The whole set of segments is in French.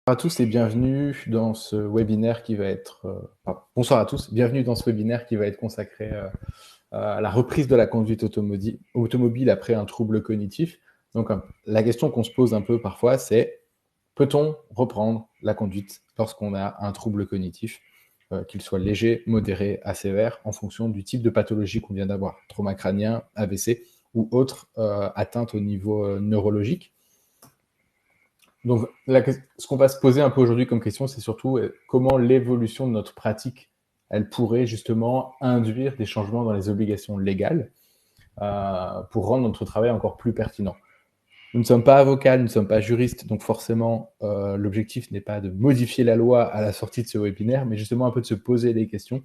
Bonjour à tous et bienvenue dans ce webinaire qui va être bonsoir à tous, bienvenue dans ce webinaire qui va être consacré à la reprise de la conduite automobile après un trouble cognitif. Donc la question qu'on se pose un peu parfois, c'est peut-on reprendre la conduite lorsqu'on a un trouble cognitif, qu'il soit léger, modéré, à sévère, en fonction du type de pathologie qu'on vient d'avoir, trauma crânien, AVC ou autre atteinte au niveau neurologique. Donc, ce qu'on va se poser un peu aujourd'hui comme question, c'est surtout comment l'évolution de notre pratique, elle pourrait justement induire des changements dans les obligations légales pour rendre notre travail encore plus pertinent. Nous ne sommes pas avocats, nous ne sommes pas juristes, donc forcément, l'objectif n'est pas de modifier la loi à la sortie de ce webinaire, mais justement un peu de se poser des questions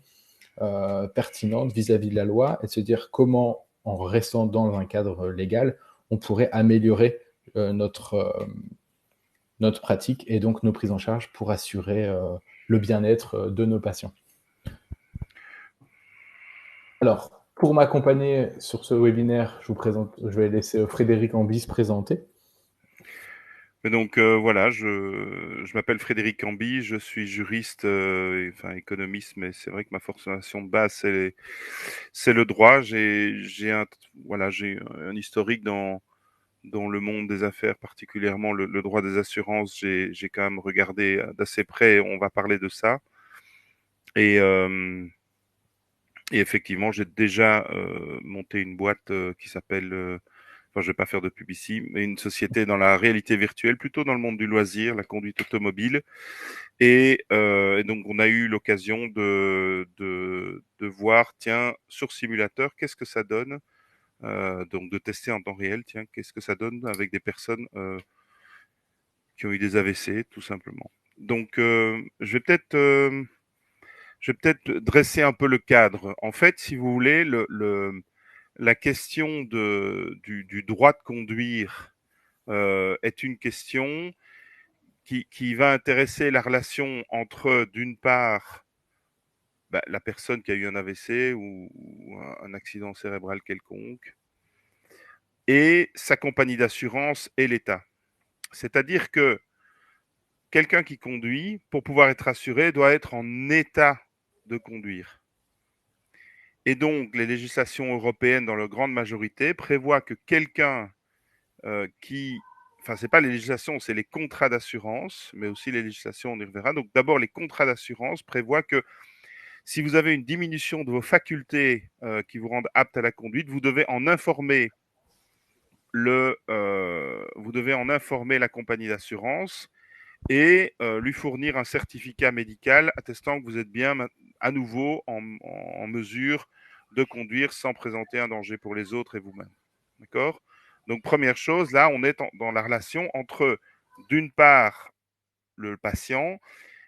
pertinentes vis-à-vis de la loi et de se dire comment, en restant dans un cadre légal, on pourrait améliorer notre pratique et donc nos prises en charge pour assurer le bien-être de nos patients. Alors, pour m'accompagner sur ce webinaire, je vais laisser Frédéric Ambis se présenter. Donc voilà, je m'appelle Frédéric Camby, je suis juriste, enfin économiste, mais c'est vrai que ma formation de base c'est le droit. J'ai un historique dans le monde des affaires, particulièrement le droit des assurances. J'ai quand même regardé d'assez près. On va parler de ça. Et, euh, et effectivement, j'ai déjà monté une boîte qui s'appelle enfin, je vais pas faire de pub ici, mais une société dans la réalité virtuelle, plutôt dans le monde du loisir, la conduite automobile. Et donc, on a eu l'occasion de voir, tiens, sur simulateur, qu'est-ce que ça donne, donc de tester en temps réel, tiens, qu'est-ce que ça donne avec des personnes qui ont eu des AVC, tout simplement. Donc, je vais peut-être dresser un peu le cadre. En fait, si vous voulez, la question du droit de conduire est une question qui va intéresser la relation entre, d'une part, la personne qui a eu un AVC ou un accident cérébral quelconque, et sa compagnie d'assurance et l'État. C'est-à-dire que quelqu'un qui conduit, pour pouvoir être assuré, doit être en état de conduire. Et donc, les législations européennes, dans leur grande majorité, prévoient que quelqu'un qui... Enfin, ce n'est pas les législations, c'est les contrats d'assurance, mais aussi les législations, on y reverra. Donc, d'abord, les contrats d'assurance prévoient que si vous avez une diminution de vos facultés qui vous rendent apte à la conduite, vous devez en informer la compagnie d'assurance et lui fournir un certificat médical attestant que vous êtes bien à nouveau en mesure de conduire sans présenter un danger pour les autres et vous-même. D'accord? Donc, première chose, là, on est dans la relation entre, d'une part, le patient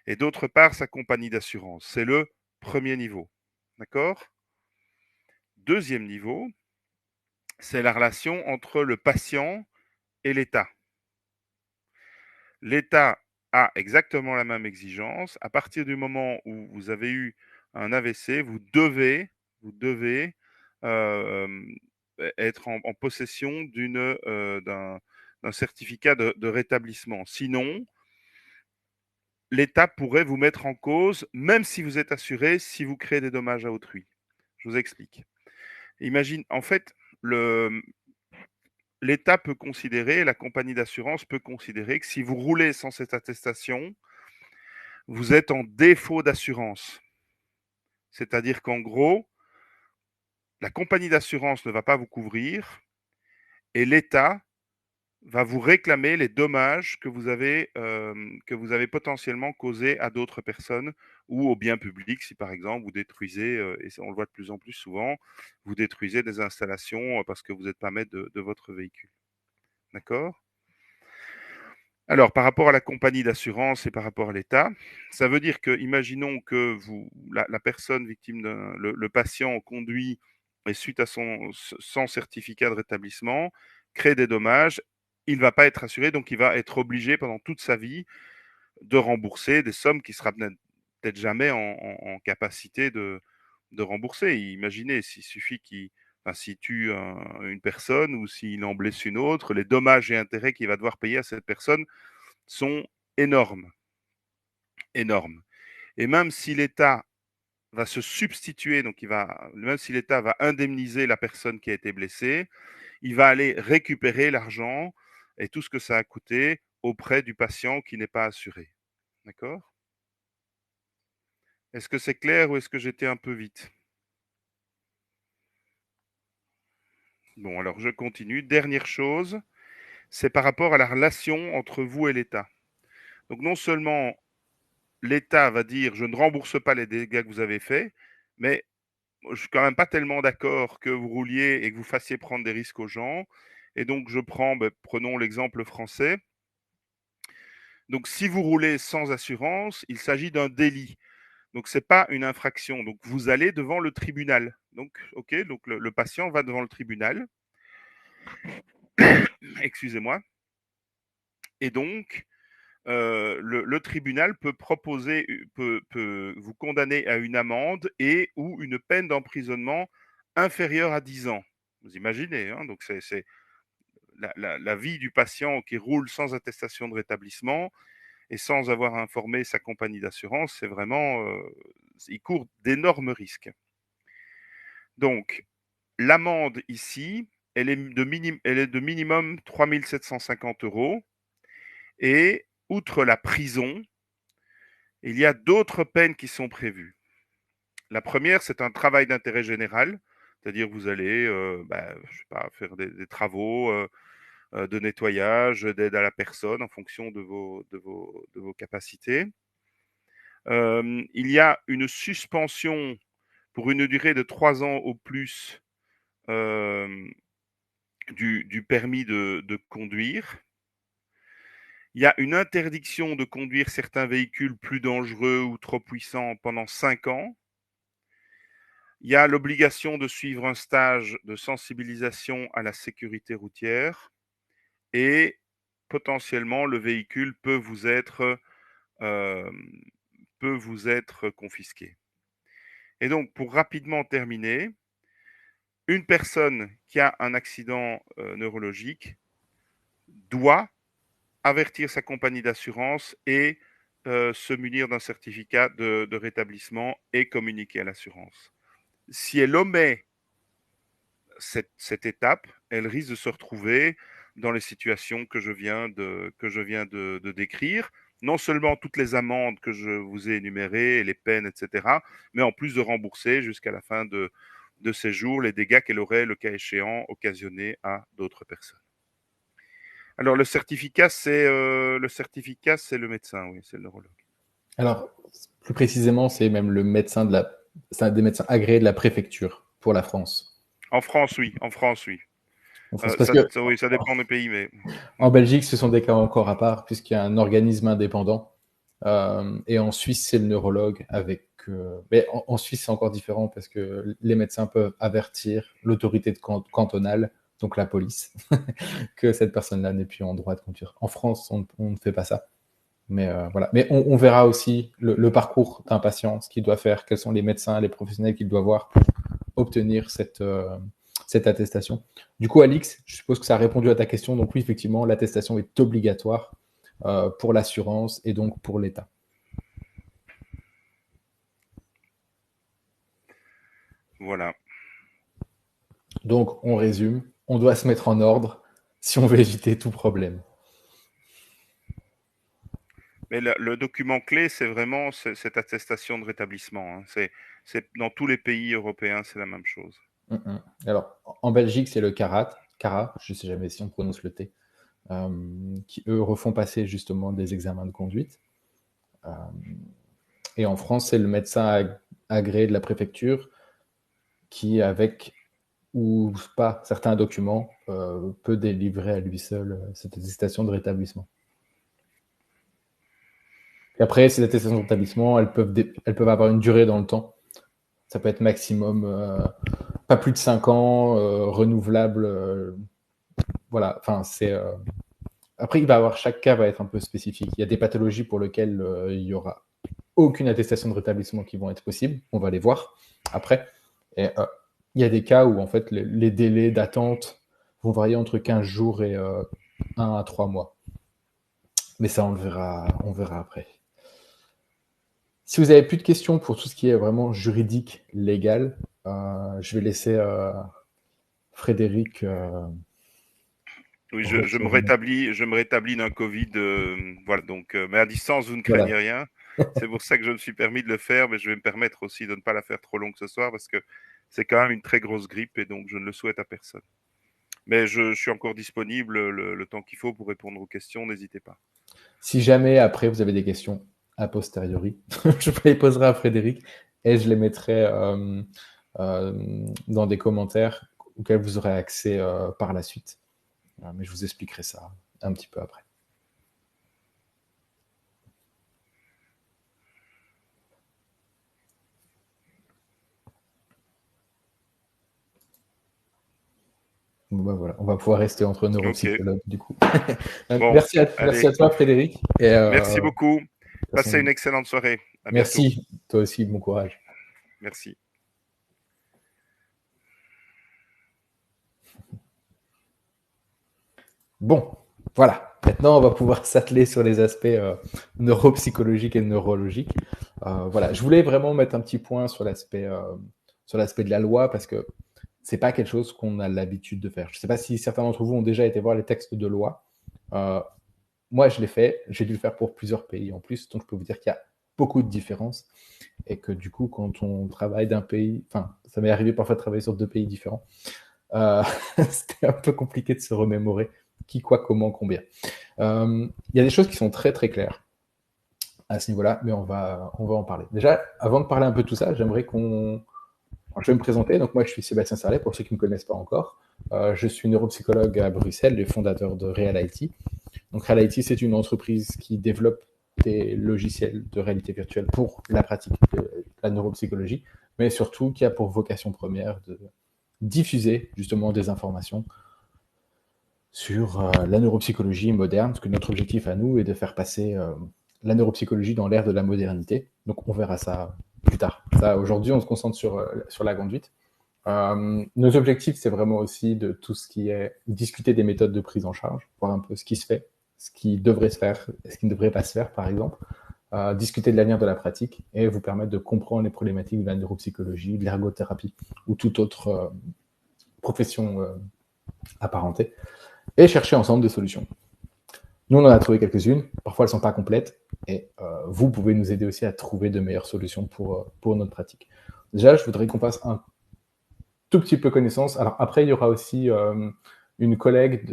et d'autre part, sa compagnie d'assurance. C'est le premier niveau. D'accord? Deuxième niveau, c'est la relation entre le patient et l'État. L'État a exactement la même exigence. À partir du moment où vous avez eu un AVC, vous devez euh, être en possession d'un certificat de rétablissement. Sinon, l'État pourrait vous mettre en cause, même si vous êtes assuré, si vous créez des dommages à autrui. Je vous explique. Imagine, en fait, l'État peut considérer, la compagnie d'assurance peut considérer que si vous roulez sans cette attestation, vous êtes en défaut d'assurance. C'est-à-dire qu'en gros, la compagnie d'assurance ne va pas vous couvrir et l'État va vous réclamer les dommages que vous avez potentiellement causés à d'autres personnes ou au bien public, si par exemple vous détruisez, et on le voit de plus en plus souvent, vous détruisez des installations parce que vous n'êtes pas maître de votre véhicule. D'accord? Alors, par rapport à la compagnie d'assurance et par rapport à l'État, ça veut dire que, imaginons que la personne victime le patient conduit et suite à sans certificat de rétablissement, crée des dommages, il ne va pas être assuré, donc il va être obligé pendant toute sa vie de rembourser des sommes qui sera peut-être jamais en capacité de rembourser. Imaginez, s'il tue une personne ou s'il en blesse une autre, les dommages et intérêts qu'il va devoir payer à cette personne sont énormes. énorme. Et même si l'État va se substituer, donc même si l'État va indemniser la personne qui a été blessée, il va aller récupérer l'argent et tout ce que ça a coûté auprès du patient qui n'est pas assuré. D'accord? Est-ce que c'est clair ou est-ce que j'étais un peu vite? Bon, alors je continue. Dernière chose, c'est par rapport à la relation entre vous et l'État. Donc non seulement l'État va dire je ne rembourse pas les dégâts que vous avez faits, mais je suis quand même pas tellement d'accord que vous rouliez et que vous fassiez prendre des risques aux gens. Et donc prenons l'exemple français. Donc si vous roulez sans assurance, il s'agit d'un délit. Donc c'est pas une infraction. Donc vous allez devant le tribunal. Donc ok, donc le patient va devant le tribunal. Excusez-moi. Et donc le tribunal peut vous condamner à une amende et ou une peine d'emprisonnement inférieure à 10 ans. Vous imaginez, hein, donc c'est la vie du patient qui roule sans attestation de rétablissement et sans avoir informé sa compagnie d'assurance, c'est vraiment, il court d'énormes risques. Donc, l'amende ici, elle est de minimum 3 750 € et outre la prison, il y a d'autres peines qui sont prévues. La première, c'est un travail d'intérêt général, c'est-à-dire vous allez je sais pas, faire des travaux de nettoyage, d'aide à la personne en fonction de vos capacités. Il y a une suspension pour une durée de 3 ans au plus euh, du permis de conduire. Il y a une interdiction de conduire certains véhicules plus dangereux ou trop puissants pendant 5 ans. Il y a l'obligation de suivre un stage de sensibilisation à la sécurité routière et potentiellement le véhicule euh, peut vous être confisqué. Et donc, pour rapidement terminer, une personne qui a un accident neurologique doit avertir sa compagnie d'assurance et se munir d'un certificat de rétablissement et communiquer à l'assurance. Si elle omet cette étape, elle risque de se retrouver dans les situations que je viens de décrire. Non seulement toutes les amendes que je vous ai énumérées, les peines, etc., mais en plus de rembourser jusqu'à la fin de ses jours les dégâts qu'elle aurait, le cas échéant, occasionnés à d'autres personnes. Alors le certificat, c'est le médecin, oui, c'est le neurologue. Alors, plus précisément, c'est même le médecin c'est un des médecins agréés de la préfecture pour la France. En France, oui. En France, oui. En France, parce que Oui, ça dépend des pays, mais en Belgique, ce sont des cas encore à part, puisqu'il y a un organisme indépendant. Et en Suisse, c'est le neurologue avec. Mais en Suisse, c'est encore différent parce que les médecins peuvent avertir l'autorité cantonale, donc la police, que cette personne-là n'est plus en droit de conduire. En France, on ne fait pas ça. Mais voilà. Mais on verra aussi le parcours d'un patient, ce qu'il doit faire, quels sont les médecins, les professionnels qu'il doit voir pour obtenir cette attestation. Du coup, Alix, je suppose que ça a répondu à ta question. Donc oui, effectivement, l'attestation est obligatoire pour l'assurance et donc pour l'État. voilà. Donc, on résume, on doit se mettre en ordre si on veut éviter tout problème. Mais le document clé, c'est vraiment cette attestation de rétablissement, hein. C'est dans tous les pays européens, c'est la même chose. Alors, en Belgique, c'est le CARA, je ne sais jamais si on prononce le T, qui eux refont passer justement des examens de conduite. Et en France, c'est le médecin agréé de la préfecture qui, avec ou pas certains documents, peut délivrer à lui seul cette attestation de rétablissement. Et après, ces attestations de rétablissement, elles peuvent avoir une durée dans le temps. Ça peut être maximum pas plus de 5 ans, renouvelable. Voilà, enfin, c'est. Après, chaque cas va être un peu spécifique. Il y a des pathologies pour lesquelles il y aura aucune attestation de rétablissement qui vont être possibles. On va les voir après. Et il y a des cas où en fait les délais d'attente vont varier entre 15 jours et 1 à 3 mois. Mais ça, on verra après. Si vous avez plus de questions pour tout ce qui est vraiment juridique, légal, je vais laisser Frédéric. Oui, je me rétablis d'un Covid. Voilà, donc, mais à distance, vous ne Voilà. craignez rien. C'est pour ça que je me suis permis de le faire, mais je vais me permettre aussi de ne pas la faire trop longue ce soir parce que c'est quand même une très grosse grippe et donc je ne le souhaite à personne. Mais je suis encore disponible le temps qu'il faut pour répondre aux questions, n'hésitez pas. Si jamais après vous avez des questions a posteriori, je les poserai à Frédéric et je les mettrai dans des commentaires auxquels vous aurez accès par la suite. Mais je vous expliquerai ça un petit peu après. Bon, bah voilà, on va pouvoir rester entre neuropsychologues du coup. Bon, merci à toi Frédéric. Et, merci beaucoup. Passez façon, une excellente soirée. À bientôt. merci, toi aussi, bon courage. Merci. Bon, voilà. Maintenant, on va pouvoir s'atteler sur les aspects neuropsychologiques et neurologiques. Voilà, je voulais vraiment mettre un petit point sur l'aspect de la loi parce que c'est pas quelque chose qu'on a l'habitude de faire. Je ne sais pas si certains d'entre vous ont déjà été voir les textes de loi. Moi, je l'ai fait. J'ai dû le faire pour plusieurs pays en plus, donc je peux vous dire qu'il y a beaucoup de différences et que du coup, quand on travaille d'un pays, enfin, ça m'est arrivé parfois de travailler sur 2 pays différents. C'était un peu compliqué de se remémorer qui, quoi, comment, combien. Il y a des choses qui sont très très claires à ce niveau-là, mais on va en parler. Déjà, avant de parler un peu de tout ça, j'aimerais je vais me présenter. Donc moi, je suis Sébastien Sarlet, pour ceux qui ne me connaissent pas encore. Je suis neuropsychologue à Bruxelles, le fondateur de RealIT. Donc RealIT, c'est une entreprise qui développe des logiciels de réalité virtuelle pour la pratique de la neuropsychologie, mais surtout qui a pour vocation première de diffuser justement des informations sur la neuropsychologie moderne, parce que notre objectif à nous est de faire passer la neuropsychologie dans l'ère de la modernité. Donc on verra ça plus tard. Ça, aujourd'hui, on se concentre sur la conduite. Nos objectifs, c'est vraiment aussi de tout ce qui est discuter des méthodes de prise en charge, voir un peu ce qui se fait, ce qui devrait se faire, ce qui ne devrait pas se faire, par exemple. Discuter de l'avenir de la pratique et vous permettre de comprendre les problématiques de la neuropsychologie, de l'ergothérapie ou toute autre profession apparentée et chercher ensemble des solutions. Nous, on en a trouvé quelques-unes. Parfois, elles ne sont pas complètes. Et vous pouvez nous aider aussi à trouver de meilleures solutions pour notre pratique. Déjà, je voudrais qu'on fasse un tout petit peu connaissance. Alors après, il y aura aussi une collègue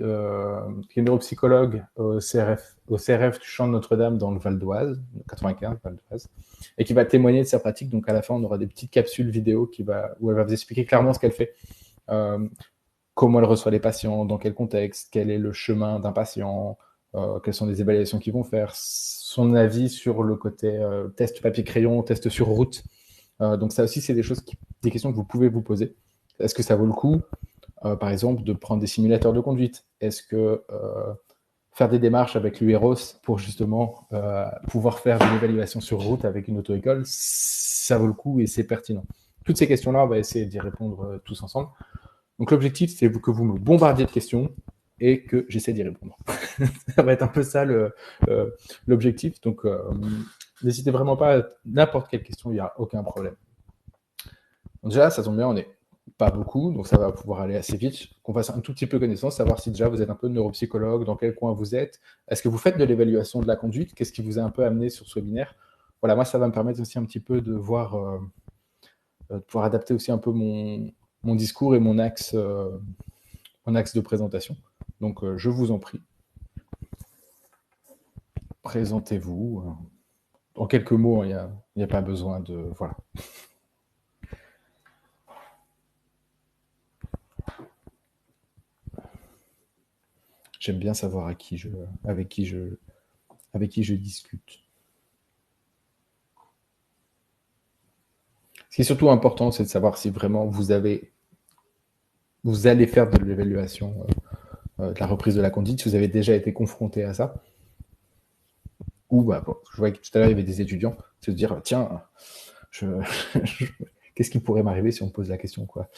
qui est neuropsychologue au CRF du Champ de Notre-Dame dans le Val d'Oise, 95, Val d'Oise, et qui va témoigner de sa pratique. Donc à la fin, on aura des petites capsules vidéo où elle va vous expliquer clairement ce qu'elle fait. Comment elle reçoit les patients, dans quel contexte, quel est le chemin d'un patient, quelles sont les évaluations qu'ils vont faire, son avis sur le côté test papier-crayon, test sur route. Donc ça aussi, c'est des questions que vous pouvez vous poser. Est-ce que ça vaut le coup, par exemple, de prendre des simulateurs de conduite? Est-ce que faire des démarches avec l'UROS pour justement pouvoir faire une évaluation sur route avec une auto-école, ça vaut le coup et c'est pertinent? Toutes ces questions-là, on va essayer d'y répondre tous ensemble. Donc l'objectif, c'est que vous me bombardiez de questions et que j'essaie d'y répondre. Ça va être un peu ça l'objectif. Donc n'hésitez vraiment pas à n'importe quelle question, il n'y a aucun problème. Donc déjà, ça tombe bien, on n'est pas beaucoup, donc ça va pouvoir aller assez vite. Qu'on fasse un tout petit peu connaissance, savoir si déjà vous êtes un peu neuropsychologue, dans quel coin vous êtes. Est-ce que vous faites de l'évaluation de la conduite? Qu'est-ce qui vous a un peu amené sur ce webinaire? Voilà, moi, ça va me permettre aussi un petit peu de voir, de pouvoir adapter aussi un peu mon discours et mon axe de présentation. Donc, je vous en prie. Présentez-vous. En quelques mots, il n'y a pas besoin de... Voilà. J'aime bien savoir avec qui je discute. Ce qui est surtout important, c'est de savoir si vraiment vous allez faire de l'évaluation de la reprise de la conduite, si vous avez déjà été confronté à ça. Ou, je voyais que tout à l'heure, il y avait des étudiants, se dire, tiens, qu'est-ce qu'est-ce qui pourrait m'arriver si on me pose la question, quoi.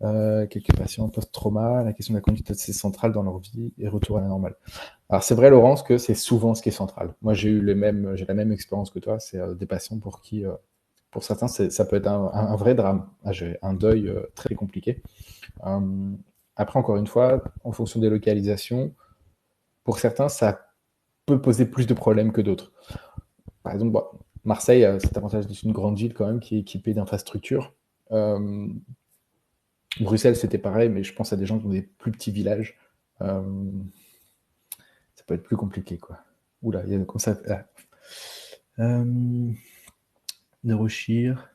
Quelques patients post-trauma, la question de la conduite assez centrale dans leur vie et retour à la normale. Alors c'est vrai, Laurence, que c'est souvent ce qui est central. Moi, j'ai la même expérience que toi. C'est des patients pour qui, pour certains, ça peut être un vrai drame. J'ai un deuil très compliqué. Après, encore une fois, en fonction des localisations, pour certains, ça peut poser plus de problèmes que d'autres. Par exemple, bon, Marseille, cet avantage d'être une grande ville quand même qui est équipée d'infrastructures. Bruxelles, c'était pareil, mais je pense à des gens qui ont des plus petits villages. Ça peut être plus compliqué, quoi. Oula, il y a comme ça. Neurochir.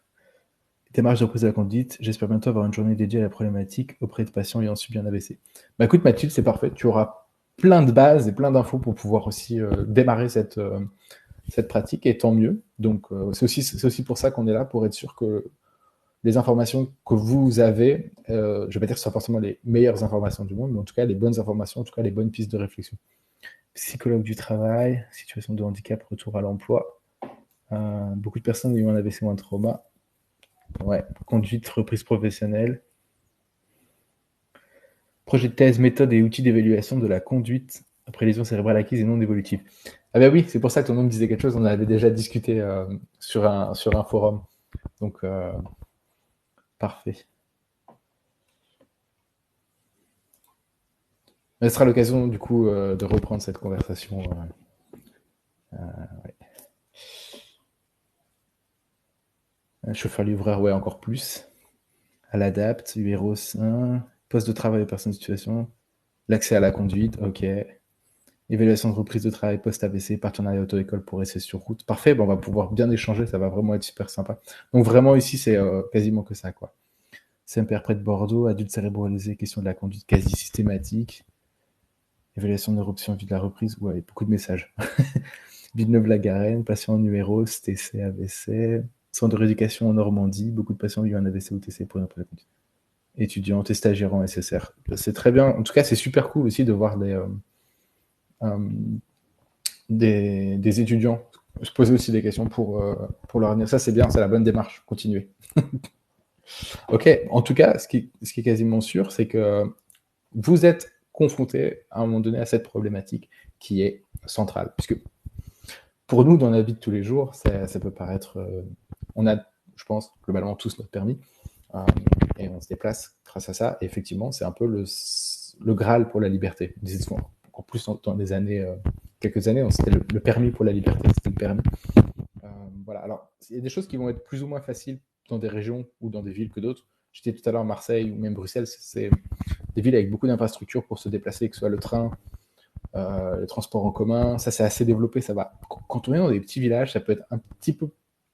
Démarche de reprise de la conduite. J'espère bientôt avoir une journée dédiée à la problématique auprès de patients ayant subi un AVC. Bah écoute, Mathilde, c'est parfait. Tu auras plein de bases et plein d'infos pour pouvoir aussi démarrer cette pratique, et tant mieux. Donc, c'est aussi pour ça qu'on est là, pour être sûr que les informations que vous avez, je ne vais pas dire que ce sont forcément les meilleures informations du monde, mais en tout cas les bonnes informations, en tout cas les bonnes pistes de réflexion. Psychologue du travail, situation de handicap, retour à l'emploi. Beaucoup de personnes ayant un AVC ou un trauma. Ouais, conduite, reprise professionnelle. Projet de thèse, méthode et outils d'évaluation de la conduite après lésion cérébrale acquise et non évolutive. Ah ben oui, c'est pour ça que ton nom me disait quelque chose, on avait déjà discuté sur un forum. Donc, parfait. Ce sera l'occasion, du coup, de reprendre cette conversation. Ouais. Chauffeur-livreur, ouais, encore plus. À l'ADAPT, UROS 1, poste de travail aux personnes en situation, l'accès à la conduite, ok. Évaluation de reprise de travail post-AVC, partenariat auto-école pour essai sur route. Parfait, on va pouvoir bien échanger, ça va vraiment être super sympa. Donc vraiment ici, c'est quasiment que ça, quoi. CMPR près de Bordeaux, adulte cérébralisé, question de la conduite quasi systématique. Évaluation de l'éruption vue de la reprise, ouais, beaucoup de messages. Villeneuve-la-Garenne, patient numéro, TC, AVC, centre de rééducation en Normandie, beaucoup de patients ont eu un AVC ou TC pour une après la conduite. Étudiants et stagiaires en SSR. C'est très bien. En tout cas, c'est super cool aussi de voir des étudiants se poser aussi des questions pour leur avenir. Ça, c'est bien, c'est la bonne démarche. Continuez. Ok, en tout cas, ce qui est quasiment sûr, c'est que vous êtes confronté à un moment donné à cette problématique qui est centrale. Puisque pour nous, dans la vie de tous les jours, ça peut paraître... on a, je pense, globalement tous notre permis, et on se déplace grâce à ça. Et effectivement, c'est un peu le Graal pour la liberté. En plus, dans les années, quelques années, c'était le permis pour la liberté, c'était le permis. Voilà. Alors, il y a des choses qui vont être plus ou moins faciles dans des régions ou dans des villes que d'autres. J'étais tout à l'heure à Marseille ou même Bruxelles, c'est des villes avec beaucoup d'infrastructures pour se déplacer, que ce soit le train, les transports en commun. Ça, c'est assez développé, ça va. Quand on est dans des petits villages, ça peut être un petit peu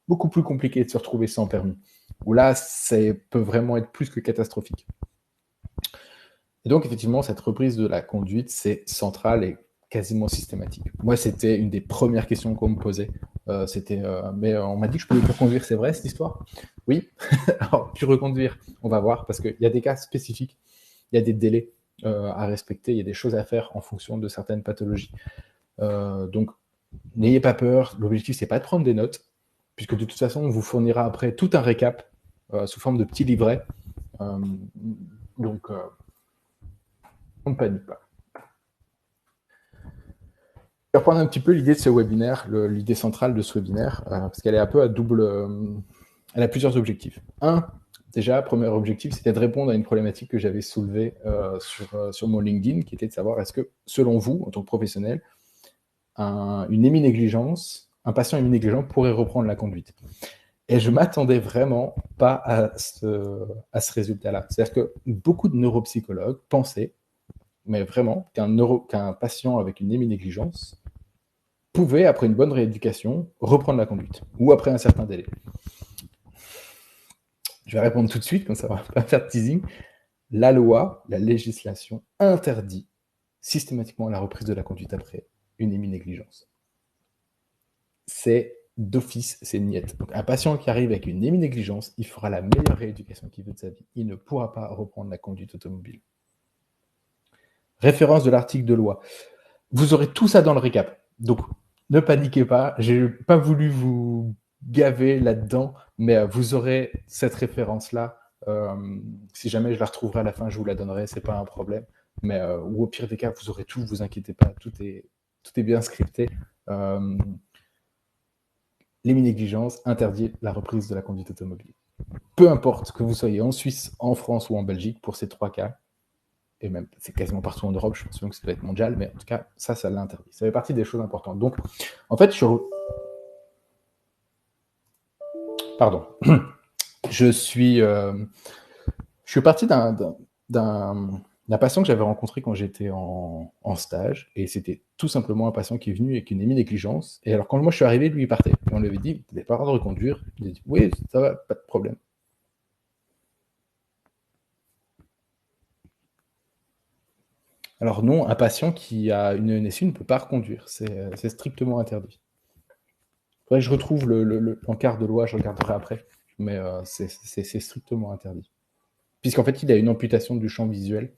beaucoup plus compliqué de se retrouver sans permis. Où là, ça peut vraiment être plus que catastrophique. Et donc, effectivement, cette reprise de la conduite, c'est central et quasiment systématique. Moi, c'était une des premières questions qu'on me posait. Mais on m'a dit que je pouvais plus reconduire, c'est vrai cette histoire? Oui. Alors, plus reconduire, on va voir, parce qu'il y a des cas spécifiques, il y a des délais à respecter, il y a des choses à faire en fonction de certaines pathologies. Donc, n'ayez pas peur. L'objectif, c'est pas de prendre des notes, puisque de toute façon, on vous fournira après tout un récap sous forme de petits livrets. Donc, on ne panique pas. Je vais reprendre un petit peu l'idée de ce webinaire, l'idée centrale de ce webinaire, parce qu'elle est un peu à double... elle a plusieurs objectifs. Déjà, premier objectif, c'était de répondre à une problématique que j'avais soulevée sur mon LinkedIn, qui était de savoir, est-ce que, selon vous, en tant que professionnel, une héminégligence, un patient héminégligent pourrait reprendre la conduite? Et je ne m'attendais vraiment pas à ce résultat-là. C'est-à-dire que beaucoup de neuropsychologues pensaient, mais vraiment, qu'un patient avec une héminégligence pouvait, après une bonne rééducation, reprendre la conduite, ou après un certain délai. Je vais répondre tout de suite, comme ça on va pas faire de teasing. La loi, la législation interdit systématiquement la reprise de la conduite après une héminégligence. C'est d'office, c'est niette. Donc, un patient qui arrive avec une héminégligence, il fera la meilleure rééducation qu'il veut de sa vie. Il ne pourra pas reprendre la conduite automobile. Référence de l'article de loi. Vous aurez tout ça dans le récap. Donc, ne paniquez pas. J'ai pas voulu vous gavé là-dedans, mais vous aurez cette référence-là. Si jamais je la retrouverai à la fin, je vous la donnerai, c'est pas un problème. Mais ou au pire des cas, vous aurez tout, vous inquiétez pas, tout est bien scripté. Les négligences interdit la reprise de la conduite automobile. Peu importe que vous soyez en Suisse, en France ou en Belgique, pour ces 3 cas, et même c'est quasiment partout en Europe, je pense même que ça doit être mondial, mais en tout cas, ça l'interdit. Ça fait partie des choses importantes. Donc, en fait, pardon. Je suis parti d'un patient que j'avais rencontré quand j'étais en stage, et c'était tout simplement un patient qui est venu avec une émi-négligence. Et alors, quand moi je suis arrivé, lui il partait. Et on lui avait dit, vous n'avez pas le droit de reconduire. Il a dit, oui, ça va, pas de problème. Alors non, un patient qui a une NSU ne peut pas reconduire. C'est strictement interdit. Faudrait que je retrouve l'encart de loi, je regarderai après. Mais c'est strictement interdit. Puisqu'en fait, il a une amputation du champ visuel.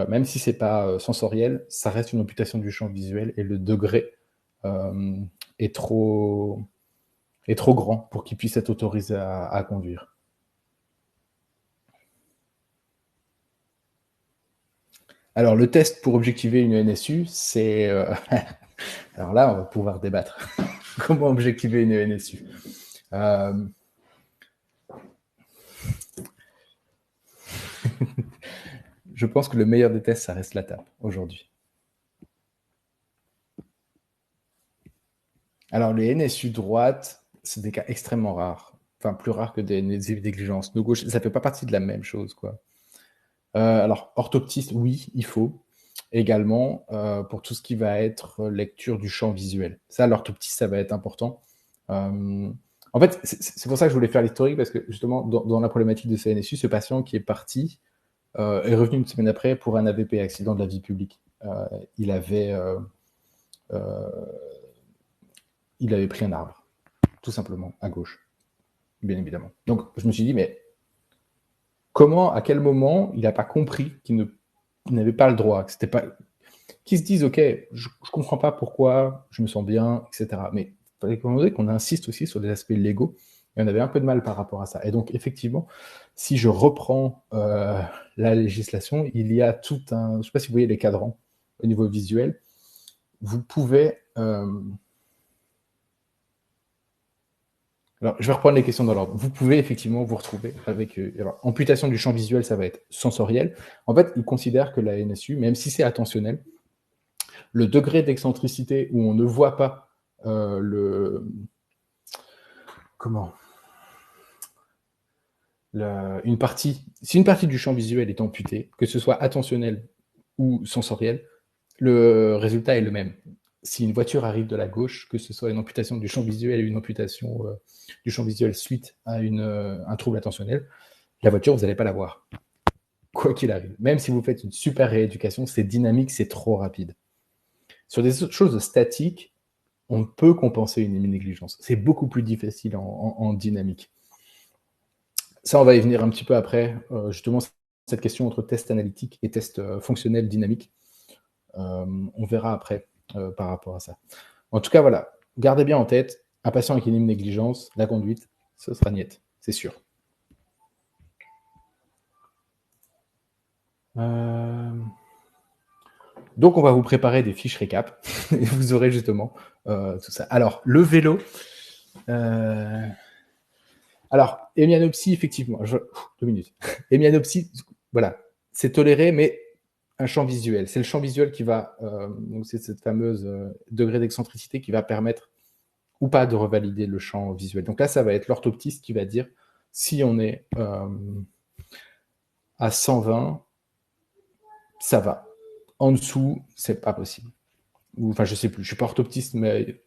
Même si c'est pas sensoriel, ça reste une amputation du champ visuel et le degré est trop grand pour qu'il puisse être autorisé à conduire. Alors, le test pour objectiver une NSU, c'est... Alors là, on va pouvoir débattre. Comment objectiver une NSU Je pense que le meilleur des tests, ça reste la tape, aujourd'hui. Alors, les NSU droites, c'est des cas extrêmement rares. Enfin, plus rares que des négligences. Nos gauches, ça ne fait pas partie de la même chose, quoi. Alors, orthoptiste, oui, il faut. Également, pour tout ce qui va être lecture du champ visuel. Ça, l'orthoptiste, ça va être important. En fait, c'est pour ça que je voulais faire l'historique, parce que justement, dans la problématique de CNSU, ce patient qui est parti est revenu une semaine après pour un AVP, accident de la vie publique. Il avait pris un arbre, tout simplement, à gauche, bien évidemment. Donc, je me suis dit, mais comment, à quel moment, il n'a pas compris qu'il n'avait pas le droit, que c'était pas... Qu'ils se disent, ok, je comprends pas pourquoi, je me sens bien, etc. Mais il fallait qu'on insiste aussi sur des aspects légaux, et on avait un peu de mal par rapport à ça. Et donc, effectivement, si je reprends la législation, il y a tout un... Je ne sais pas si vous voyez les cadrans au niveau visuel. Vous pouvez... Alors, je vais reprendre les questions dans l'ordre. Vous pouvez effectivement vous retrouver avec... alors, amputation du champ visuel, ça va être sensoriel. En fait, ils considèrent que la NSU, même si c'est attentionnel, le degré d'excentricité où on ne voit pas une partie, si une partie du champ visuel est amputée, que ce soit attentionnel ou sensoriel, le résultat est le même. Si une voiture arrive de la gauche, que ce soit une amputation du champ visuel et une amputation du champ visuel suite à un trouble attentionnel, la voiture, vous n'allez pas la voir, quoi qu'il arrive. Même si vous faites une super rééducation, c'est dynamique, c'est trop rapide. Sur des choses statiques, on peut compenser une négligence. C'est beaucoup plus difficile en dynamique. Ça, on va y venir un petit peu après. Justement, cette question entre test analytique et test fonctionnel dynamique. On verra après par rapport à ça. En tout cas, voilà. Gardez bien en tête, un patient avec une négligence, la conduite, ce sera niette, c'est sûr. Donc, on va vous préparer des fiches récap et vous aurez justement tout ça. Alors, le vélo. Alors, hémianopsie, effectivement. 2 minutes. Hémianopsie, voilà, c'est toléré, mais un champ visuel. C'est le champ visuel qui va, donc c'est cette fameuse degré d'excentricité qui va permettre ou pas de revalider le champ visuel. Donc là, ça va être l'orthoptiste qui va dire si on est à 120, ça va. En dessous, c'est pas possible. Enfin, je sais plus, je suis pas orthoptiste, mais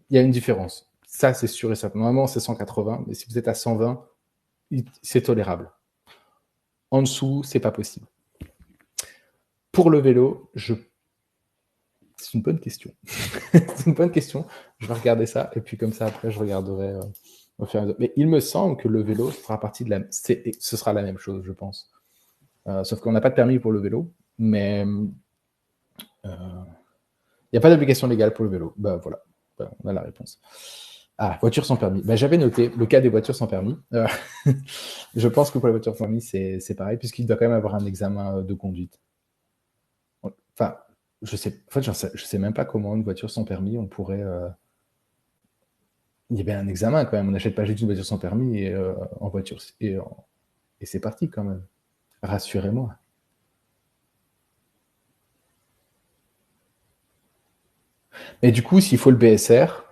il y a une différence. Ça, c'est sûr et certain. Normalement, c'est 180, mais si vous êtes à 120, c'est tolérable. En dessous, c'est pas possible. Pour le vélo, c'est une bonne question. C'est une bonne question. Je vais regarder ça, et puis comme ça, après, je regarderai au fur et à mesure. Mais il me semble que le vélo fera partie de ce sera la même chose, je pense. Sauf qu'on n'a pas de permis pour le vélo, mais il n'y a pas d'obligation légale pour le vélo. Ben voilà, on a la réponse. Ah, voiture sans permis. Ben, j'avais noté le cas des voitures sans permis. Je pense que pour les voitures sans permis, c'est pareil, puisqu'il doit quand même avoir un examen de conduite. Enfin, je sais même pas comment une voiture sans permis, on pourrait. Il y avait un examen quand même. On n'achète pas juste une voiture sans permis en voiture et c'est parti quand même. Rassurez-moi. Et du coup, s'il faut le BSR,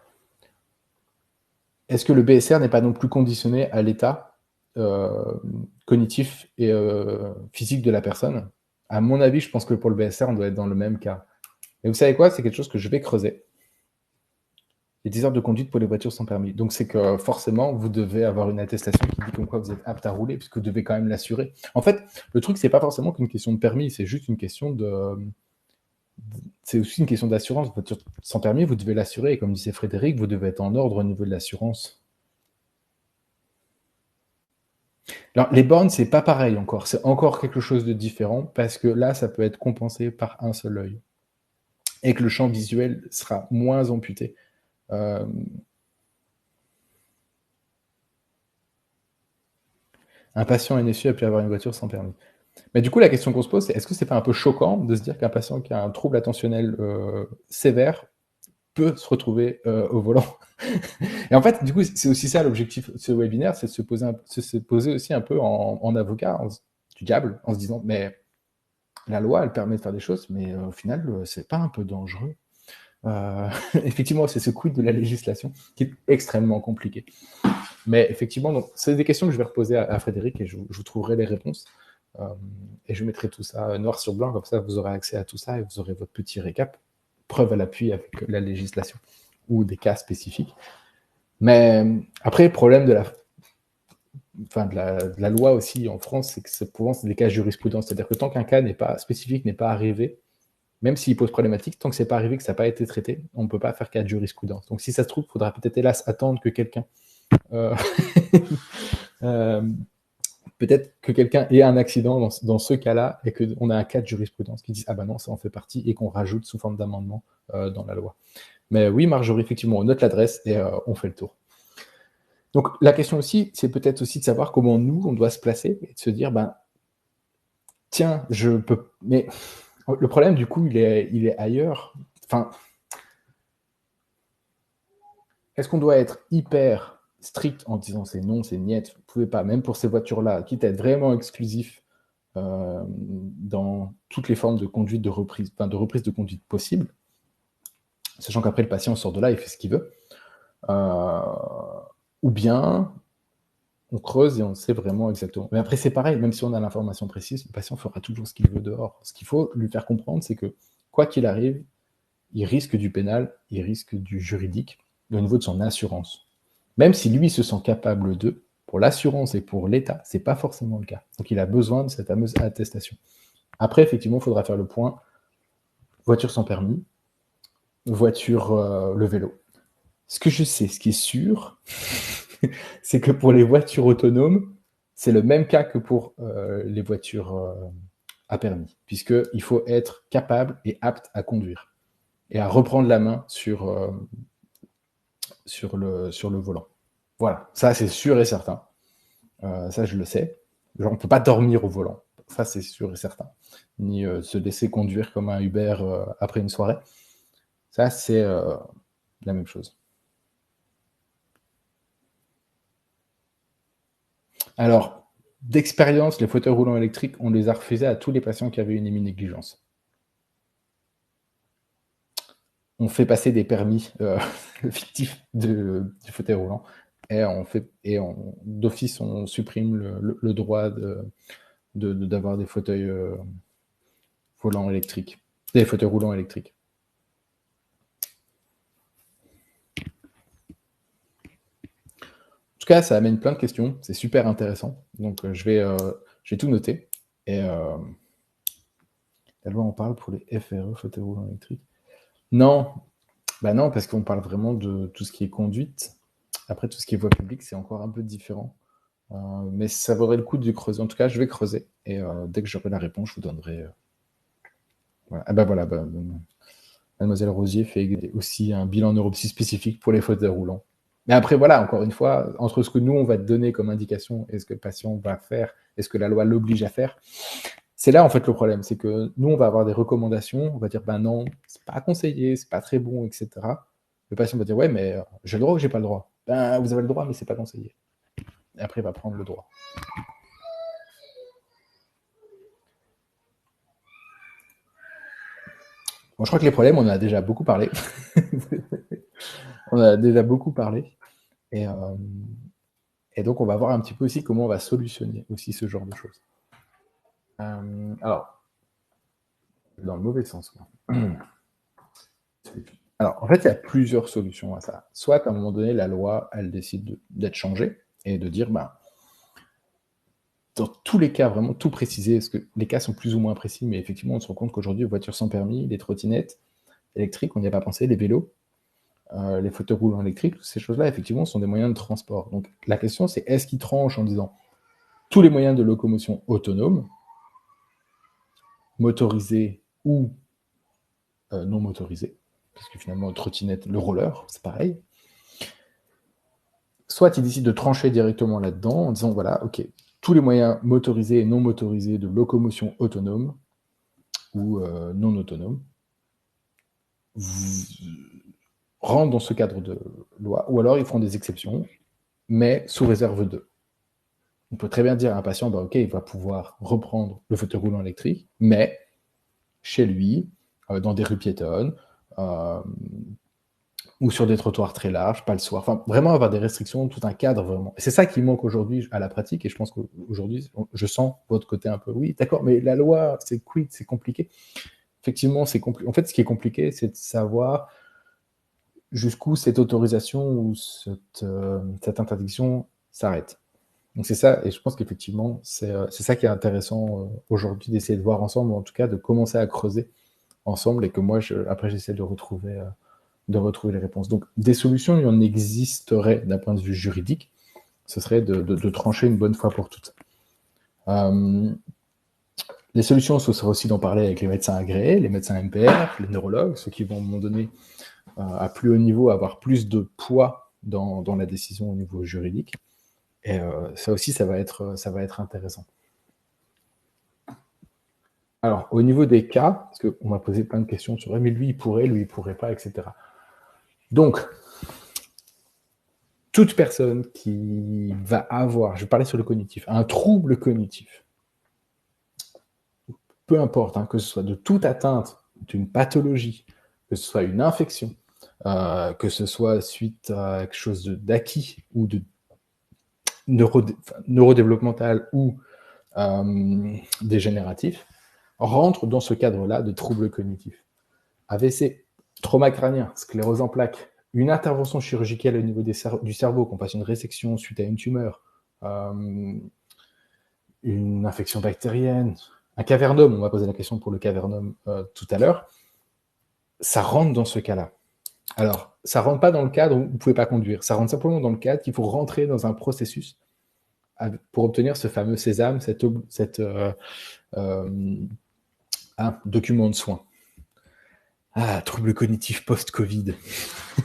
est-ce que le BSR n'est pas non plus conditionné à l'état cognitif et physique de la personne? À mon avis, je pense que pour le BSR, on doit être dans le même cas. Et vous savez quoi? C'est quelque chose que je vais creuser. Les 10 heures de conduite pour les voitures sans permis. Donc, c'est que forcément, vous devez avoir une attestation qui dit comme quoi vous êtes apte à rouler, puisque vous devez quand même l'assurer. En fait, le truc, c'est pas forcément qu'une question de permis, c'est juste une question de. C'est aussi une question d'assurance. Voiture sans permis, vous devez l'assurer. Et comme disait Frédéric, vous devez être en ordre au niveau de l'assurance. Alors, les bornes, c'est pas pareil encore. C'est encore quelque chose de différent parce que là, ça peut être compensé par un seul œil et que le champ visuel sera moins amputé. Un patient NSU a pu avoir une voiture sans permis. Mais du coup, la question qu'on se pose, c'est est-ce que c'est pas un peu choquant de se dire qu'un patient qui a un trouble attentionnel sévère peut se retrouver au volant? Et en fait, du coup, c'est aussi ça l'objectif de ce webinaire, c'est de se poser aussi un peu en avocat du diable, en se disant, mais la loi, elle permet de faire des choses, mais au final, c'est pas un peu dangereux? Effectivement, c'est ce quid de la législation qui est extrêmement compliqué. Mais effectivement, c'est des questions que je vais reposer à Frédéric et je vous trouverai les réponses. Et je mettrai tout ça noir sur blanc, comme ça vous aurez accès à tout ça et vous aurez votre petit récap, preuve à l'appui avec la législation ou des cas spécifiques. Mais après, le problème de la loi aussi en France, c'est que souvent c'est des cas de jurisprudence. C'est-à-dire que tant qu'un cas n'est pas spécifique, n'est pas arrivé, même s'il pose problématique, tant que c'est pas arrivé, que ça n'a pas été traité, on ne peut pas faire cas de jurisprudence. Donc si ça se trouve, il faudra peut-être hélas attendre que quelqu'un euh, peut-être que quelqu'un ait un accident dans ce cas-là et qu'on a un cas de jurisprudence qui dit ah ben non, ça en fait partie et qu'on rajoute sous forme d'amendement dans la loi. Mais oui, Marjorie, effectivement, on note l'adresse et on fait le tour. Donc la question aussi, c'est peut-être aussi de savoir comment nous, on doit se placer et de se dire, ben tiens, je peux. Mais le problème, du coup, il est ailleurs. Enfin, est-ce qu'on doit être hyper strict en disant c'est non, c'est niet, vous pouvez pas, même pour ces voitures-là, quitte à être vraiment exclusif dans toutes les formes de conduite de reprise, enfin de reprise de conduite possible, sachant qu'après le patient sort de là, il fait ce qu'il veut, ou bien on creuse et on sait vraiment exactement. Mais après c'est pareil, même si on a l'information précise, le patient fera toujours ce qu'il veut dehors. Ce qu'il faut lui faire comprendre, c'est que quoi qu'il arrive, il risque du pénal, il risque du juridique au niveau de son assurance. Même si lui se sent capable d'eux, pour l'assurance et pour l'État, c'est pas forcément le cas. Donc il a besoin de cette fameuse attestation. Après, effectivement, il faudra faire le point voiture sans permis, voiture, le vélo. Ce que je sais, ce qui est sûr, c'est que pour les voitures autonomes, c'est le même cas que pour les voitures à permis, puisqu'il faut être capable et apte à conduire et à reprendre la main sur le volant. Voilà, ça c'est sûr et certain. Ça, je le sais. Genre, on ne peut pas dormir au volant. Ça, c'est sûr et certain. Ni se laisser conduire comme un Uber après une soirée. Ça, c'est la même chose. Alors, d'expérience, les fauteuils roulants électriques, on les a refusés à tous les patients qui avaient une héminégligence. On fait passer des permis fictifs du fauteuil roulant d'office, on supprime le droit d'avoir des fauteuils volants électriques, des fauteuils roulants électriques. En tout cas, ça amène plein de questions, c'est super intéressant. Donc, je vais tout noter. Et la loi en parle pour les FRE, fauteuils roulants électriques. Non, bah non, parce qu'on parle vraiment de tout ce qui est conduite. Après, tout ce qui est voie publique, c'est encore un peu différent. Mais ça vaudrait le coup de creuser. En tout cas, je vais creuser. Et dès que j'aurai la réponse, je vous donnerai. Voilà. Ah bah voilà, Mademoiselle Rosier fait aussi un bilan neuropsy spécifique pour les fauteuils roulants. Mais après, voilà, encore une fois, entre ce que nous, on va te donner comme indication et ce que le patient va faire, et ce que la loi l'oblige à faire, c'est là, en fait, le problème. C'est que nous, on va avoir des recommandations, on va dire, ben non, c'est pas conseillé, c'est pas très bon, etc. Le patient va dire, ouais, mais j'ai le droit ou j'ai pas le droit? Ben, vous avez le droit, mais c'est pas conseillé. Et après, il va prendre le droit. Bon, je crois que les problèmes, on en a déjà beaucoup parlé. On en a déjà beaucoup parlé. Et donc, on va voir un petit peu aussi comment on va solutionner aussi ce genre de choses. Alors, dans le mauvais sens. Alors, en fait, il y a plusieurs solutions à ça. Soit, à un moment donné, la loi, elle décide d'être changée et de dire, ben, dans tous les cas, vraiment tout préciser, parce que les cas sont plus ou moins précis, mais effectivement, on se rend compte qu'aujourd'hui, les voitures sans permis, les trottinettes électriques, on n'y a pas pensé, les vélos, les fauteuils roulants électriques, toutes ces choses-là, effectivement, sont des moyens de transport. Donc, la question, c'est est-ce qu'ils tranchent en disant tous les moyens de locomotion autonomes, motorisés ou non motorisés, parce que finalement, une trottinette, le roller, c'est pareil. Soit ils décident de trancher directement là-dedans en disant, voilà, ok, tous les moyens motorisés et non motorisés de locomotion autonome ou non autonome rentrent dans ce cadre de loi, ou alors ils feront des exceptions, mais sous réserve d'eux. On peut très bien dire à un patient, bah, ok, il va pouvoir reprendre le fauteuil roulant électrique, mais chez lui, dans des rues piétonnes, ou sur des trottoirs très larges, pas le soir. Enfin, vraiment avoir des restrictions, tout un cadre, vraiment. Et c'est ça qui manque aujourd'hui à la pratique, et je pense qu'aujourd'hui, je sens votre côté un peu, oui, d'accord, mais la loi, c'est quid, c'est compliqué. Effectivement, c'est compliqué. En fait, ce qui est compliqué, c'est de savoir jusqu'où cette autorisation ou cette interdiction s'arrête. Donc c'est ça, et je pense qu'effectivement, c'est ça qui est intéressant aujourd'hui d'essayer de voir ensemble, ou en tout cas de commencer à creuser ensemble, et que moi, après, j'essaie de retrouver les réponses. Donc des solutions, il y en existerait d'un point de vue juridique, ce serait de trancher une bonne fois pour toutes. Les solutions, ce serait aussi d'en parler avec les médecins agréés, les médecins MPR, les neurologues, ceux qui vont, à un moment donné, à plus haut niveau, avoir plus de poids dans la décision au niveau juridique. Et ça aussi, ça va être intéressant. Alors, au niveau des cas, parce qu'on m'a posé plein de questions sur mais lui, il pourrait pas, etc. Donc, toute personne qui va avoir, je parlais sur le cognitif, un trouble cognitif, peu importe, hein, que ce soit de toute atteinte d'une pathologie, que ce soit une infection, que ce soit suite à quelque chose d'acquis ou de neurodéveloppemental ou dégénératif, rentre dans ce cadre-là de troubles cognitifs. AVC, trauma crânien, sclérose en plaques, une intervention chirurgicale au niveau du cerveau, qu'on fasse une résection suite à une tumeur, une infection bactérienne, un cavernome, on m'a posé la question pour le cavernome tout à l'heure, ça rentre dans ce cas-là. Alors, ça ne rentre pas dans le cadre où vous ne pouvez pas conduire, ça rentre simplement dans le cadre qu'il faut rentrer dans un processus pour obtenir ce fameux sésame, document de soins. Trouble cognitif post-Covid.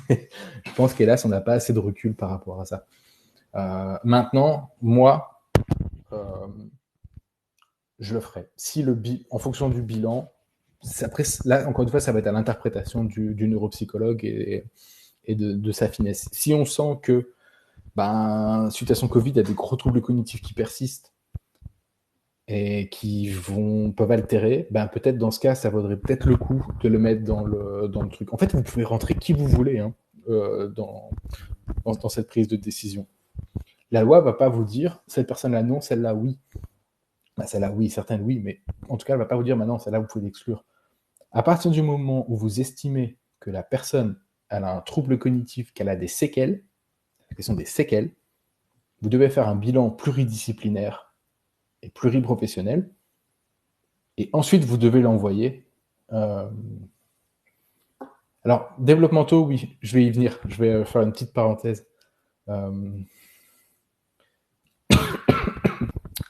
Je pense qu'hélas, on n'a pas assez de recul par rapport à ça. Maintenant, moi, je le ferai. En fonction du bilan, après, là, encore une fois, ça va être à l'interprétation du neuropsychologue et de sa finesse. Si on sent que, suite à son Covid, il y a des gros troubles cognitifs qui persistent et qui peuvent altérer, peut-être dans ce cas, ça vaudrait peut-être le coup de le mettre dans le truc. En fait, vous pouvez rentrer qui vous voulez dans cette prise de décision. La loi ne va pas vous dire, cette personne-là non, celle-là oui. Celle-là oui, certaines oui, mais en tout cas, elle ne va pas vous dire, non, celle-là, vous pouvez l'exclure. À partir du moment où vous estimez que la personne elle a un trouble cognitif, qu'elle a des séquelles, qui sont des séquelles, vous devez faire un bilan pluridisciplinaire et pluriprofessionnel, et ensuite vous devez l'envoyer. Alors, développementaux, oui, je vais y venir, je vais faire une petite parenthèse.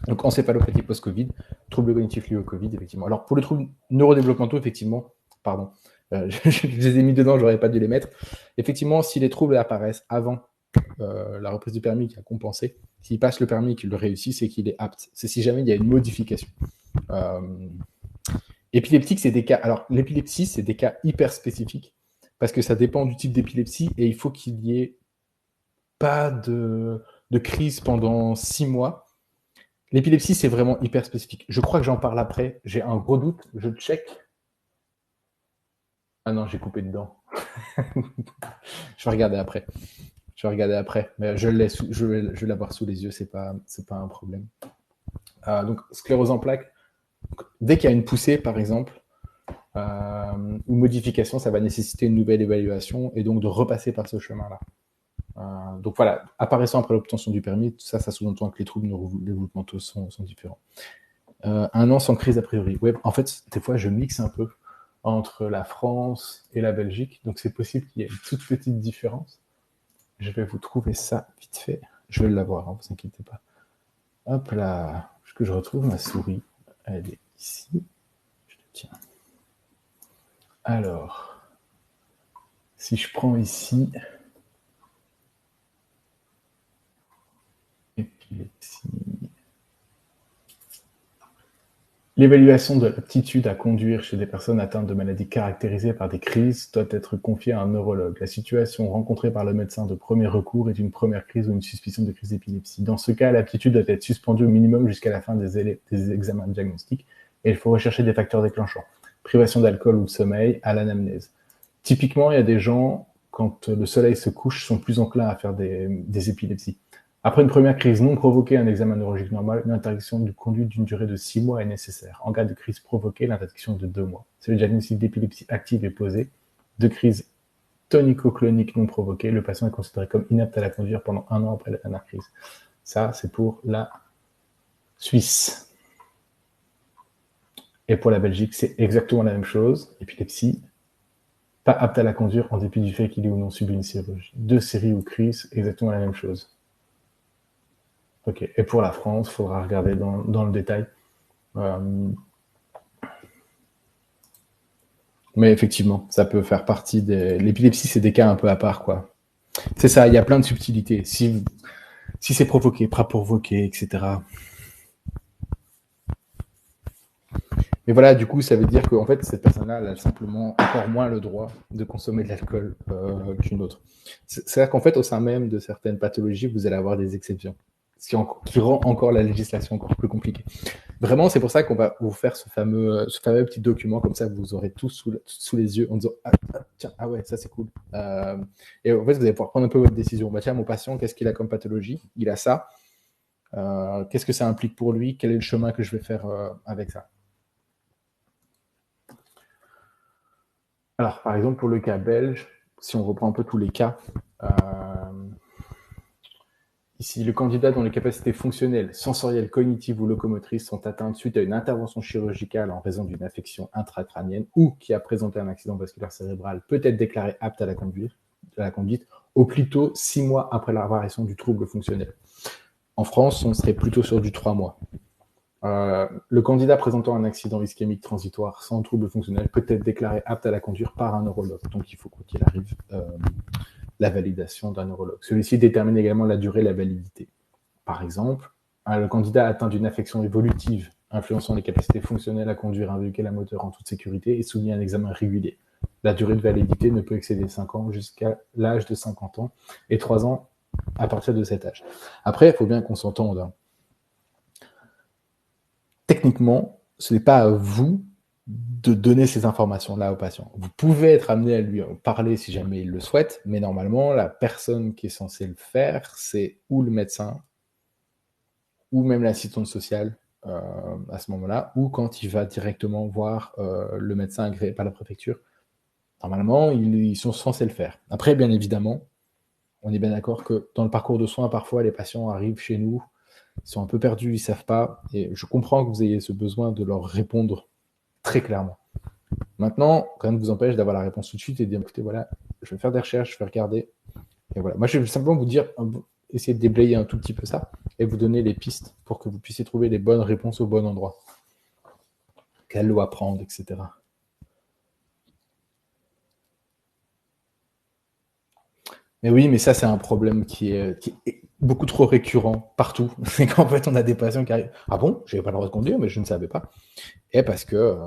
Donc, encéphalopathie post-Covid, troubles cognitifs liés au Covid, effectivement. Alors, pour les troubles neurodéveloppementaux, effectivement, pardon, je les ai mis dedans, j'aurais pas dû les mettre. Effectivement, si les troubles apparaissent avant la reprise du permis qui a compensé. S'il passe le permis et qu'il le réussit, c'est qu'il est apte. C'est si jamais il y a une modification. Épileptique, c'est des cas. Alors, l'épilepsie, c'est des cas hyper spécifiques parce que ça dépend du type d'épilepsie et il faut qu'il y ait pas de crise pendant 6 mois. L'épilepsie, c'est vraiment hyper spécifique. Je crois que j'en parle après. J'ai un gros doute. Je check. Ah non, j'ai coupé dedans. Je vais regarder après. Mais je vais l'avoir sous les yeux. C'est pas un problème. Donc, sclérose en plaques. Dès qu'il y a une poussée, par exemple, ou modification, ça va nécessiter une nouvelle évaluation et donc de repasser par ce chemin-là. Donc voilà, apparaissant après l'obtention du permis, tout ça, ça sous-entend que les troubles neurodéveloppementaux sont différents. 1 an sans crise a priori. Ouais, en fait, des fois, je mixe un peu entre la France et la Belgique, donc c'est possible qu'il y ait une toute petite différence. Je vais vous trouver ça vite fait. Je vais l'avoir, hein, vous inquiétez pas. Hop là, que je retrouve ma souris. Elle est ici. Je te tiens. Alors, si je prends ici épilepsie. L'évaluation de l'aptitude à conduire chez des personnes atteintes de maladies caractérisées par des crises doit être confiée à un neurologue. La situation rencontrée par le médecin de premier recours est une première crise ou une suspicion de crise d'épilepsie. Dans ce cas, l'aptitude doit être suspendue au minimum jusqu'à la fin des examens diagnostiques et il faut rechercher des facteurs déclenchants. Privation d'alcool ou de sommeil à l'anamnèse. Typiquement, il y a des gens, quand le soleil se couche, sont plus enclins à faire des épilepsies. Après une première crise non provoquée, un examen neurologique normal, une interdiction de conduite d'une durée de 6 mois est nécessaire. En cas de crise provoquée, l'interdiction est de 2 mois. Si le diagnostic d'épilepsie active est posé, de crise tonico-clonique non provoquée, le patient est considéré comme inapte à la conduire pendant 1 an après la dernière crise. Ça, c'est pour la Suisse. Et pour la Belgique, c'est exactement la même chose. Épilepsie, pas apte à la conduire en dépit du fait qu'il ait ou non subi une chirurgie. 2 séries ou crises, exactement la même chose. Ok, et pour la France, il faudra regarder dans le détail. Mais effectivement, ça peut faire partie des... L'épilepsie, c'est des cas un peu à part, quoi. C'est ça, il y a plein de subtilités. Si c'est provoqué, pas provoqué, etc. Mais voilà, du coup, ça veut dire qu'en fait, cette personne-là, elle a simplement encore moins le droit de consommer de l'alcool qu'une autre. C'est-à-dire qu'en fait, au sein même de certaines pathologies, vous allez avoir des exceptions, ce qui rend encore la législation encore plus compliquée. Vraiment, c'est pour ça qu'on va vous faire ce fameux petit document, comme ça, vous aurez tout sous les yeux en disant tiens, ah ouais, ça c'est cool. Et en fait, vous allez pouvoir prendre un peu votre décision. Bah, tiens, mon patient, qu'est-ce qu'il a comme pathologie? Il a ça. Qu'est-ce que ça implique pour lui? Quel est le chemin que je vais faire avec ça? Alors, par exemple, pour le cas belge, si on reprend un peu tous les cas, ici, le candidat dont les capacités fonctionnelles, sensorielles, cognitives ou locomotrices sont atteintes suite à une intervention chirurgicale en raison d'une affection intracrânienne ou qui a présenté un accident vasculaire cérébral peut être déclaré apte à la conduite au plus tôt 6 mois après l'apparition du trouble fonctionnel. En France, on serait plutôt sur du 3 mois. Le candidat présentant un accident ischémique transitoire sans trouble fonctionnel peut être déclaré apte à la conduire par un neurologue. Donc, il faut qu'il arrive la validation d'un neurologue. Celui-ci détermine également la durée et la validité. Par exemple, le candidat atteint d'une affection évolutive influençant les capacités fonctionnelles à conduire un véhicule à moteur en toute sécurité est soumis à un examen régulier. La durée de validité ne peut excéder 5 ans jusqu'à l'âge de 50 ans et 3 ans à partir de cet âge. Après, il faut bien qu'on s'entende. Techniquement, ce n'est pas à vous de donner ces informations-là au patient. Vous pouvez être amené à lui en parler si jamais il le souhaite, mais normalement, la personne qui est censée le faire, c'est ou le médecin, ou même l'assistante sociale à ce moment-là, ou quand il va directement voir le médecin agréé par la préfecture. Normalement, ils sont censés le faire. Après, bien évidemment, on est bien d'accord que dans le parcours de soins, parfois, les patients arrivent chez nous, ils sont un peu perdus, ils ne savent pas, et je comprends que vous ayez ce besoin de leur répondre très clairement. Maintenant, rien ne vous empêche d'avoir la réponse tout de suite et de dire, écoutez, voilà, je vais faire des recherches, je vais regarder. Et voilà. Moi, je vais simplement vous dire, essayer de déblayer un tout petit peu ça et vous donner les pistes pour que vous puissiez trouver les bonnes réponses au bon endroit. Quelle loi prendre, etc. Mais oui, mais ça, c'est un problème qui est beaucoup trop récurrent partout. C'est qu'en fait, on a des patients qui arrivent. Ah bon, j'avais pas le droit de conduire, mais je ne savais pas. Et parce que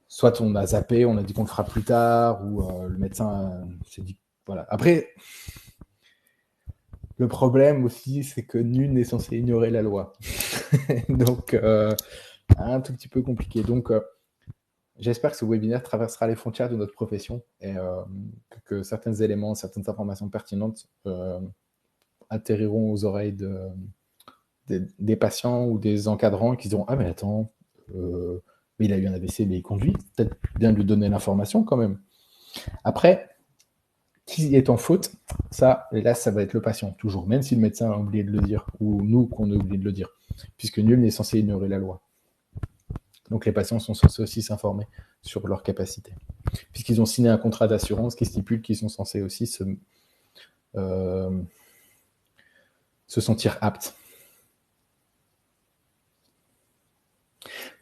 soit on a zappé, on a dit qu'on le fera plus tard, ou le médecin s'est dit. Voilà. Après, le problème aussi, c'est que nul n'est censé ignorer la loi. Donc, un tout petit peu compliqué. Donc, j'espère que ce webinaire traversera les frontières de notre profession et que certains éléments, certaines informations pertinentes atterriront aux oreilles des patients ou des encadrants qui diront « Ah mais attends, mais il a eu un AVC, mais il conduit, peut-être bien lui donner l'information quand même. » Après, qui est en faute, ça, hélas, ça va être le patient, toujours, même si le médecin a oublié de le dire, ou nous qu'on a oublié de le dire, puisque nul n'est censé ignorer la loi. Donc les patients sont censés aussi s'informer sur leurs capacités, puisqu'ils ont signé un contrat d'assurance qui stipule qu'ils sont censés aussi se sentir aptes.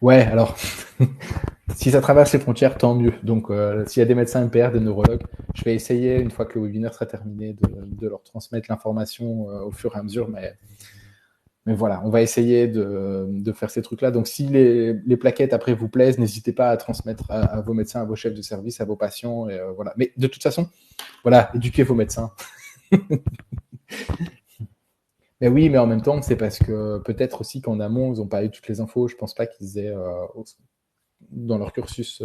Ouais, alors, si ça traverse les frontières, tant mieux. Donc, s'il y a des médecins MPR, des neurologues, je vais essayer, une fois que le webinaire sera terminé, de leur transmettre l'information au fur et à mesure. Mais voilà, on va essayer de faire ces trucs-là. Donc, si les plaquettes, après, vous plaisent, n'hésitez pas à transmettre à vos médecins, à vos chefs de service, à vos patients. Et, voilà. Mais de toute façon, voilà, éduquez vos médecins. Mais oui, mais en même temps, c'est parce que peut-être aussi qu'en amont, ils n'ont pas eu toutes les infos. Je ne pense pas qu'ils aient, dans leur cursus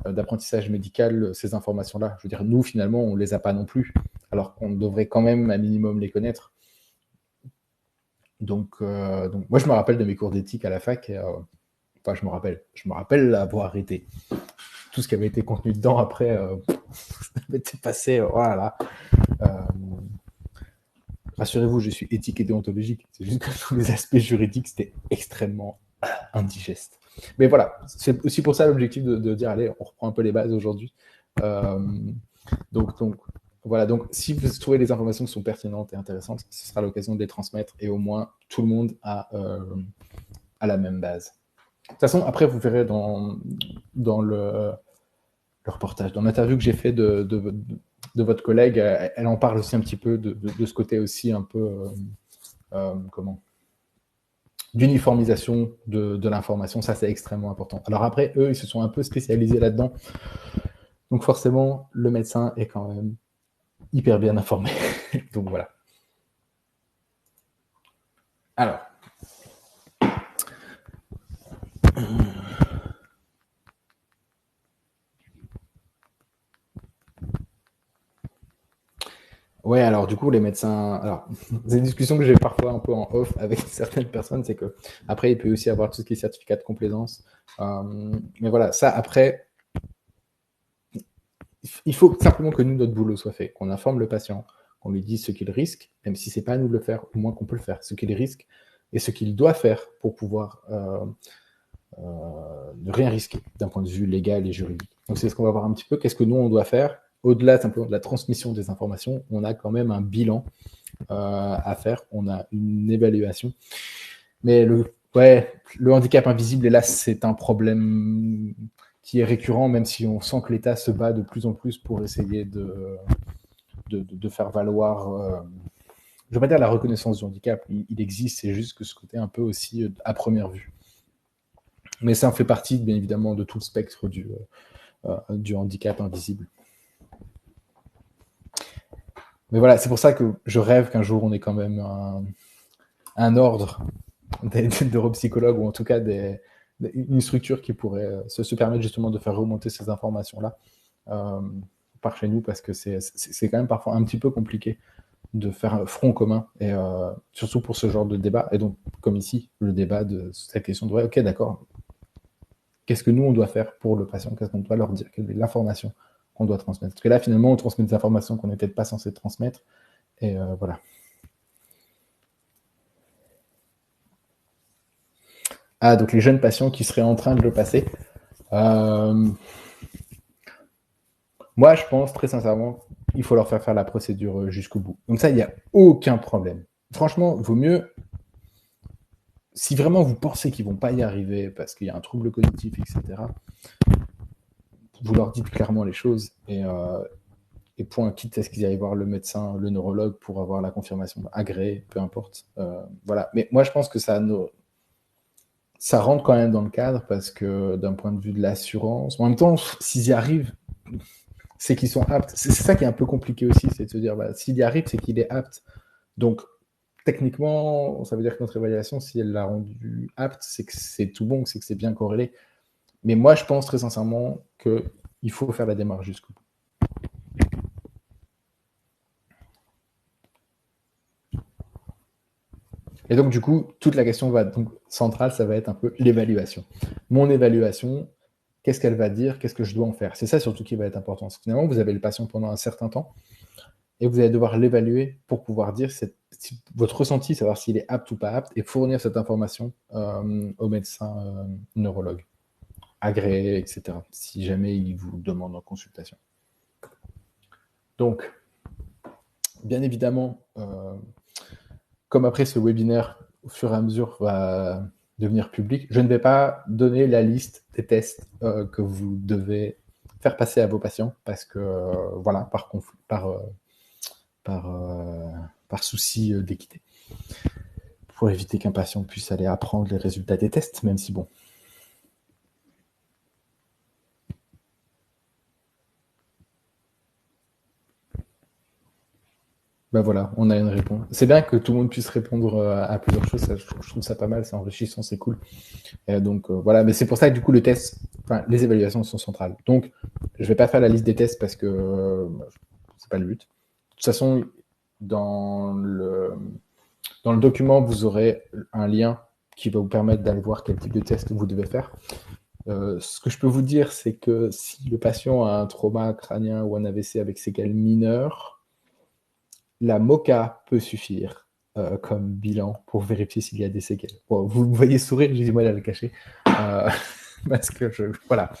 d'apprentissage médical, ces informations-là. Je veux dire, nous, finalement, on ne les a pas non plus, alors qu'on devrait quand même, un minimum, les connaître. Donc, moi, je me rappelle de mes cours d'éthique à la fac. Et, enfin, je me rappelle avoir arrêté. Tout ce qui avait été contenu dedans, après, ça avait été passé, voilà. Rassurez-vous, je suis éthique et déontologique. C'est juste que tous les aspects juridiques, c'était extrêmement indigeste. Mais voilà, c'est aussi pour ça l'objectif de dire, allez, on reprend un peu les bases aujourd'hui. Donc, voilà, donc si vous trouvez des informations qui sont pertinentes et intéressantes, ce sera l'occasion de les transmettre et au moins tout le monde a la même base. De toute façon, après, vous verrez dans le reportage, dans l'interview que j'ai fait de votre collègue, elle en parle aussi un petit peu de ce côté aussi un peu, d'uniformisation de l'information. Ça, c'est extrêmement important. Alors après, eux, ils se sont un peu spécialisés là-dedans. Donc forcément, le médecin est quand même hyper bien informé. Donc voilà. Alors. Ouais, alors du coup, les médecins. Alors, c'est une discussion que j'ai parfois un peu en off avec certaines personnes, c'est que après, il peut aussi avoir tout ce qui est certificat de complaisance. Mais voilà, ça, après, il faut simplement que nous, notre boulot soit fait, qu'on informe le patient, qu'on lui dise ce qu'il risque, même si c'est pas à nous de le faire, au moins qu'on peut le faire, ce qu'il risque et ce qu'il doit faire pour pouvoir ne rien risquer d'un point de vue légal et juridique. Donc c'est ce qu'on va voir un petit peu. Qu'est-ce que nous, on doit faire? Au-delà simplement de la transmission des informations, on a quand même un bilan à faire, on a une évaluation. Mais le handicap invisible, hélas, c'est un problème qui est récurrent, même si on sent que l'État se bat de plus en plus pour essayer de faire valoir, je ne vais pas dire la reconnaissance du handicap, il existe, c'est juste que ce côté un peu aussi à première vue. Mais ça en fait partie, bien évidemment, de tout le spectre du handicap invisible. Mais voilà, c'est pour ça que je rêve qu'un jour on ait quand même un ordre neuropsychologues, ou en tout cas une structure qui pourrait se permettre justement de faire remonter ces informations-là par chez nous, parce que c'est quand même parfois un petit peu compliqué de faire un front commun, et surtout pour ce genre de débat. Et donc, comme ici, le débat de cette question de, ouais, ok, d'accord, qu'est-ce que nous, on doit faire pour le patient? Qu'est-ce qu'on doit leur dire? Quelle est l'information qu'on doit transmettre? Parce que là, finalement, on transmet des informations qu'on n'est peut-être pas censé transmettre. Et voilà. Ah, donc les jeunes patients qui seraient en train de le passer. Moi, je pense très sincèrement, il faut leur faire la procédure jusqu'au bout. Donc ça, il n'y a aucun problème. Franchement, vaut mieux, si vraiment vous pensez qu'ils ne vont pas y arriver parce qu'il y a un trouble cognitif, etc., vous leur dites clairement les choses, et et point, quitte à ce qu'ils aillent voir le médecin, le neurologue pour avoir la confirmation agréée, peu importe. Voilà. Mais moi, je pense que ça rentre quand même dans le cadre parce que d'un point de vue de l'assurance, en même temps, s'ils y arrivent, c'est qu'ils sont aptes. C'est ça qui est un peu compliqué aussi, c'est de se dire, bah, s'il y arrive, c'est qu'il est apte. Donc, techniquement, ça veut dire que notre évaluation, si elle l'a rendu apte, c'est que c'est tout bon, c'est que c'est bien corrélé. Mais moi, je pense très sincèrement qu'il faut faire la démarche jusqu'au bout. Et donc, du coup, toute la question centrale, ça va être un peu l'évaluation. Mon évaluation, qu'est-ce qu'elle va dire? Qu'est-ce que je dois en faire? C'est ça surtout qui va être important. Finalement, vous avez le patient pendant un certain temps et vous allez devoir l'évaluer pour pouvoir dire votre ressenti, savoir s'il est apte ou pas apte, et fournir cette information au médecin neurologue agréé, etc., si jamais il vous demande en consultation. Donc, bien évidemment, comme après ce webinaire, au fur et à mesure, va devenir public, je ne vais pas donner la liste des tests que vous devez faire passer à vos patients parce que, voilà, par souci d'équité. Pour éviter qu'un patient puisse aller apprendre les résultats des tests, même si bon. Ben voilà, on a une réponse. C'est bien que tout le monde puisse répondre à plusieurs choses, je trouve ça pas mal, c'est enrichissant, c'est cool. Donc voilà, mais c'est pour ça que du coup les évaluations sont centrales. Donc je vais pas faire la liste des tests parce que c'est pas le but. De toute façon, dans le document, vous aurez un lien qui va vous permettre d'aller voir quel type de test vous devez faire. Ce que je peux vous dire, c'est que si le patient a un trauma crânien ou un AVC avec séquelles mineures, la MOCA peut suffire comme bilan pour vérifier s'il y a des séquelles. Bon, vous me voyez sourire, j'ai du mal à le cacher. Parce que voilà.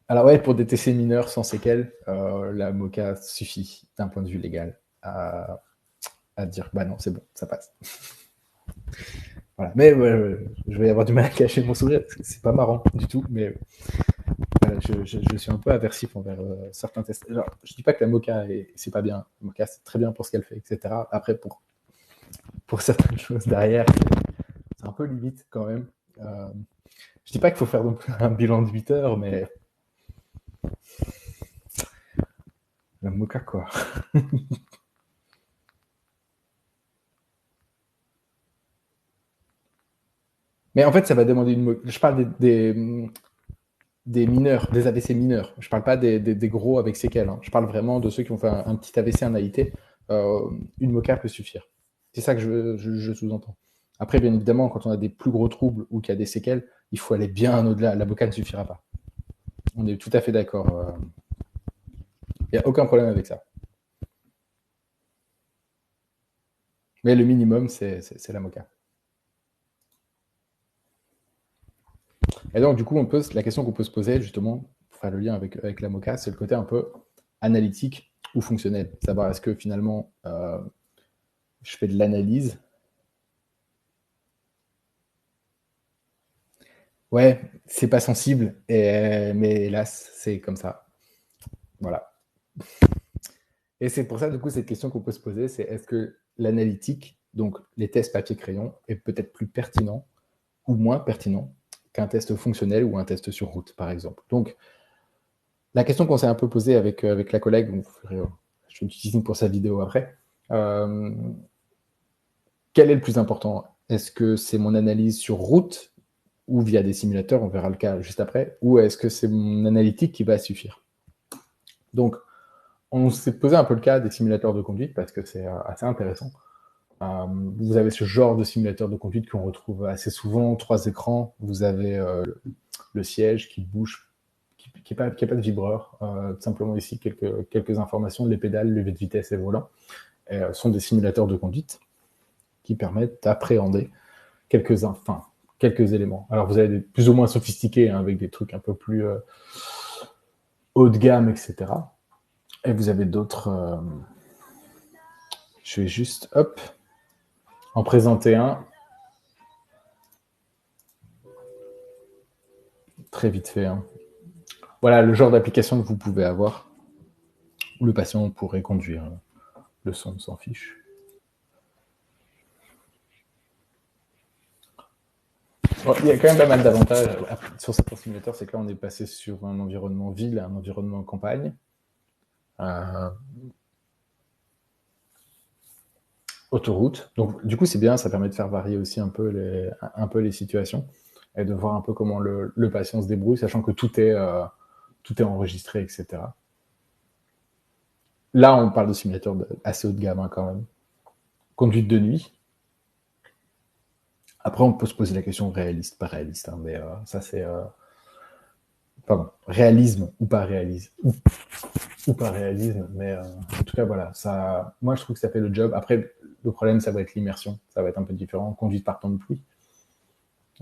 Alors ouais, pour des TC mineurs sans séquelles, la MOCA suffit d'un point de vue légal à dire bah non, c'est bon, ça passe. Voilà. Mais je vais avoir du mal à cacher mon sourire, c'est pas marrant du tout, mais je suis un peu aversif envers certains tests. Alors, je dis pas que la MOCA c'est pas bien. La MOCA c'est très bien pour ce qu'elle fait, etc. Après, pour certaines choses derrière, c'est un peu limite quand même. Je dis pas qu'il faut faire donc un bilan de 8 heures, mais la MOCA quoi. Mais en fait, ça va demander une. Je parle des mineurs, des AVC mineurs. Je parle pas des gros avec séquelles. Hein. Je parle vraiment de ceux qui ont fait un petit AVC, un AIT. Une MOCA peut suffire. C'est ça que je sous-entends. Après, bien évidemment, quand on a des plus gros troubles ou qu'il y a des séquelles, il faut aller bien au-delà. La MOCA ne suffira pas. On est tout à fait d'accord. Il n'y a aucun problème avec ça. Mais le minimum, c'est la MOCA. Et donc, du coup, la question qu'on peut se poser, justement, pour faire le lien avec la MOCA, c'est le côté un peu analytique ou fonctionnel. Savoir est-ce que finalement, je fais de l'analyse. Ouais, c'est pas sensible, mais hélas, c'est comme ça. Voilà. Et c'est pour ça, du coup, cette question qu'on peut se poser, c'est est-ce que l'analytique, donc les tests papier-crayon, est peut-être plus pertinent ou moins pertinent qu'un test fonctionnel ou un test sur route, par exemple. Donc, la question qu'on s'est un peu posée avec la collègue, je fais du teasing pour sa vidéo après, quel est le plus important? Est-ce que c'est mon analyse sur route ou via des simulateurs, on verra le cas juste après, ou est-ce que c'est mon analytique qui va suffire? Donc, on s'est posé un peu le cas des simulateurs de conduite parce que c'est assez intéressant. Vous avez ce genre de simulateur de conduite qu'on retrouve assez souvent, 3 écrans, vous avez le siège qui bouge, qui n'a pas de vibreur, simplement ici quelques informations, les pédales, levier de vitesse et volant, sont des simulateurs de conduite qui permettent d'appréhender quelques éléments. Alors vous avez des plus ou moins sophistiqués, hein, avec des trucs un peu plus haut de gamme, etc. Et vous avez d'autres... je vais juste, en présenter un. Très vite fait. Hein. voilà le genre d'application que vous pouvez avoir où le patient pourrait conduire. Le son s'en fiche. Bon, il y a quand même pas mal d'avantages sur certains simulateurs, c'est que là on est passé sur un environnement ville à un environnement campagne. Autoroute. Donc du coup c'est bien, ça permet de faire varier aussi un peu les situations et de voir un peu comment le patient se débrouille, sachant que tout est enregistré, etc. Là on parle de simulateurs assez haut de gamme hein, quand même. Conduite de nuit. Après on peut se poser la question réaliste, pas réaliste, hein, mais ça c'est pardon, réalisme ou pas réalisme ou pas réalisme, mais en tout cas voilà, ça, moi je trouve que ça fait le job. Après le problème ça va être l'immersion, ça va être un peu différent, conduite par temps de pluie.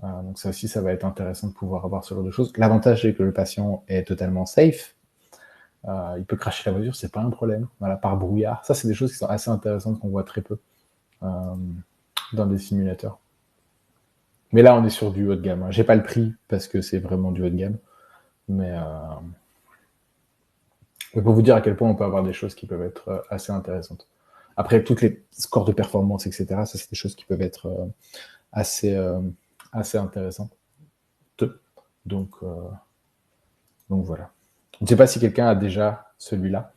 Donc ça aussi ça va être intéressant de pouvoir avoir ce genre de choses. L'avantage c'est que le patient est totalement safe, il peut cracher la voiture, c'est pas un problème. Voilà, par brouillard, ça c'est des choses qui sont assez intéressantes qu'on voit très peu euh, dans des simulateurs. Mais là on est sur du haut de gamme. Hein. J'ai pas le prix parce que c'est vraiment du haut de gamme, mais pour vous dire à quel point on peut avoir des choses qui peuvent être assez intéressantes. Après, toutes les scores de performance, etc., ça, c'est des choses qui peuvent être assez, assez intéressantes. Donc, donc voilà. Je ne sais pas si quelqu'un a déjà celui-là,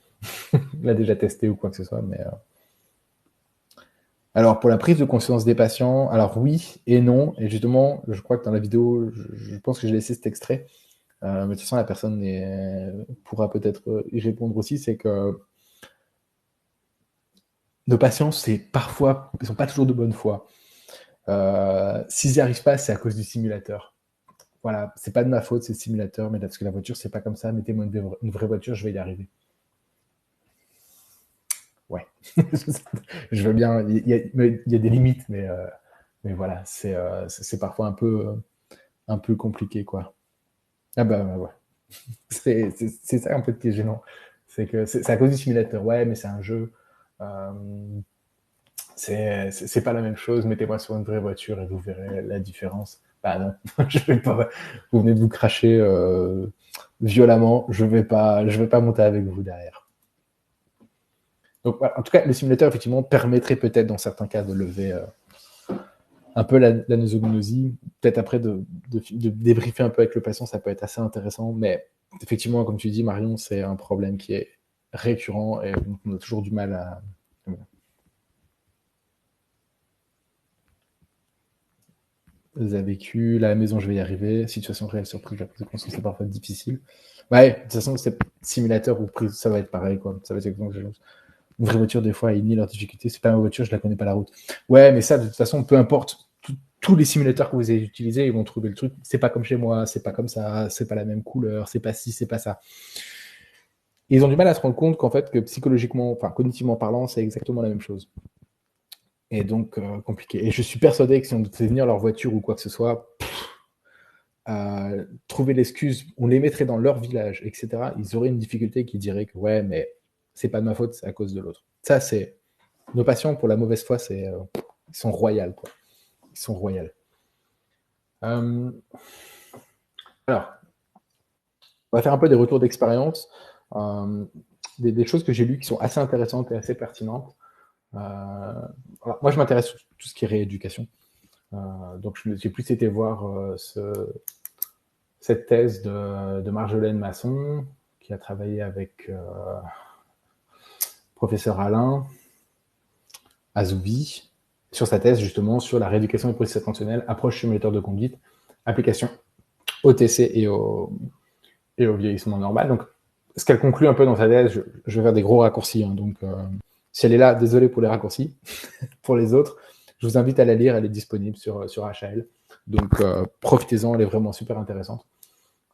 l'a déjà testé ou quoi que ce soit, mais. Alors, pour la prise de conscience des patients, alors oui et non. Et justement, je crois que dans la vidéo, je pense que j'ai laissé cet extrait. Mais de toute façon, la personne pourra peut-être y répondre aussi. C'est que nos patients, c'est parfois, ils sont pas toujours de bonne foi. S'ils n'y arrivent pas, c'est à cause du simulateur. Voilà, c'est pas de ma faute, c'est le simulateur, mais parce que la voiture, c'est pas comme ça. Mettez-moi une vraie voiture, je vais y arriver. Ouais, je veux bien. Il y a des limites, mais voilà, c'est parfois un peu compliqué, quoi. Ah bah ouais, c'est ça un peu qui est gênant. C'est que c'est à cause du simulateur. Ouais, mais c'est un jeu. Euh, c'est pas la même chose. Mettez-moi sur une vraie voiture et vous verrez la différence. Bah non, je vais pas. Vous venez de vous cracher violemment. Je vais pas monter avec vous derrière. Donc, voilà. En tout cas, le simulateur effectivement permettrait peut-être dans certains cas de lever un peu la nosognosie. Peut-être après de débriefer un peu avec le patient, ça peut être assez intéressant. Mais effectivement, comme tu dis, Marion, c'est un problème qui est récurrent et on a toujours du mal à. Vous avez vécu, la maison, je vais y arriver, situation réelle, surprise, la prise de conscience, c'est parfois difficile. Ouais, de toute façon, c'est simulateur ou prise, ça va être pareil, quoi. Ça va être exactement la chose. Une vraie voiture, des fois, ils nient leurs difficultés. C'est pas ma voiture, je la connais pas la route. Ouais, mais ça, de toute façon, peu importe. Tous les simulateurs que vous avez utilisés, ils vont trouver le truc. C'est pas comme chez moi, c'est pas comme ça, c'est pas la même couleur, c'est pas ci, c'est pas ça. Et ils ont du mal à se rendre compte qu'en fait, que psychologiquement, enfin, cognitivement parlant, c'est exactement la même chose. Et donc, compliqué. Et je suis persuadé que si on faisait venir leur voiture ou quoi que ce soit, trouver l'excuse, on les mettrait dans leur village, etc., ils auraient une difficulté qui dirait que ouais, mais c'est pas de ma faute, c'est à cause de l'autre. Ça, c'est. Nos patients, pour la mauvaise foi, ils sont royaux, quoi. Ils sont royaux. Euh, alors, on va faire un peu des retours d'expérience. Euh, des choses que j'ai lues qui sont assez intéressantes et assez pertinentes. Alors, moi, je m'intéresse à tout ce qui est rééducation. Donc, j'ai plus été voir cette thèse de Marjolaine Masson, qui a travaillé avec professeur Alain Azoubi, sur sa thèse justement sur la rééducation des processus attentionnels, approche simulateur de conduite, application au TC et au vieillissement normal. Donc, ce qu'elle conclut un peu dans sa thèse, je vais faire des gros raccourcis. Hein, donc, si elle est là, désolé pour les raccourcis. Pour les autres, je vous invite à la lire, elle est disponible sur HAL. Donc, profitez-en, elle est vraiment super intéressante.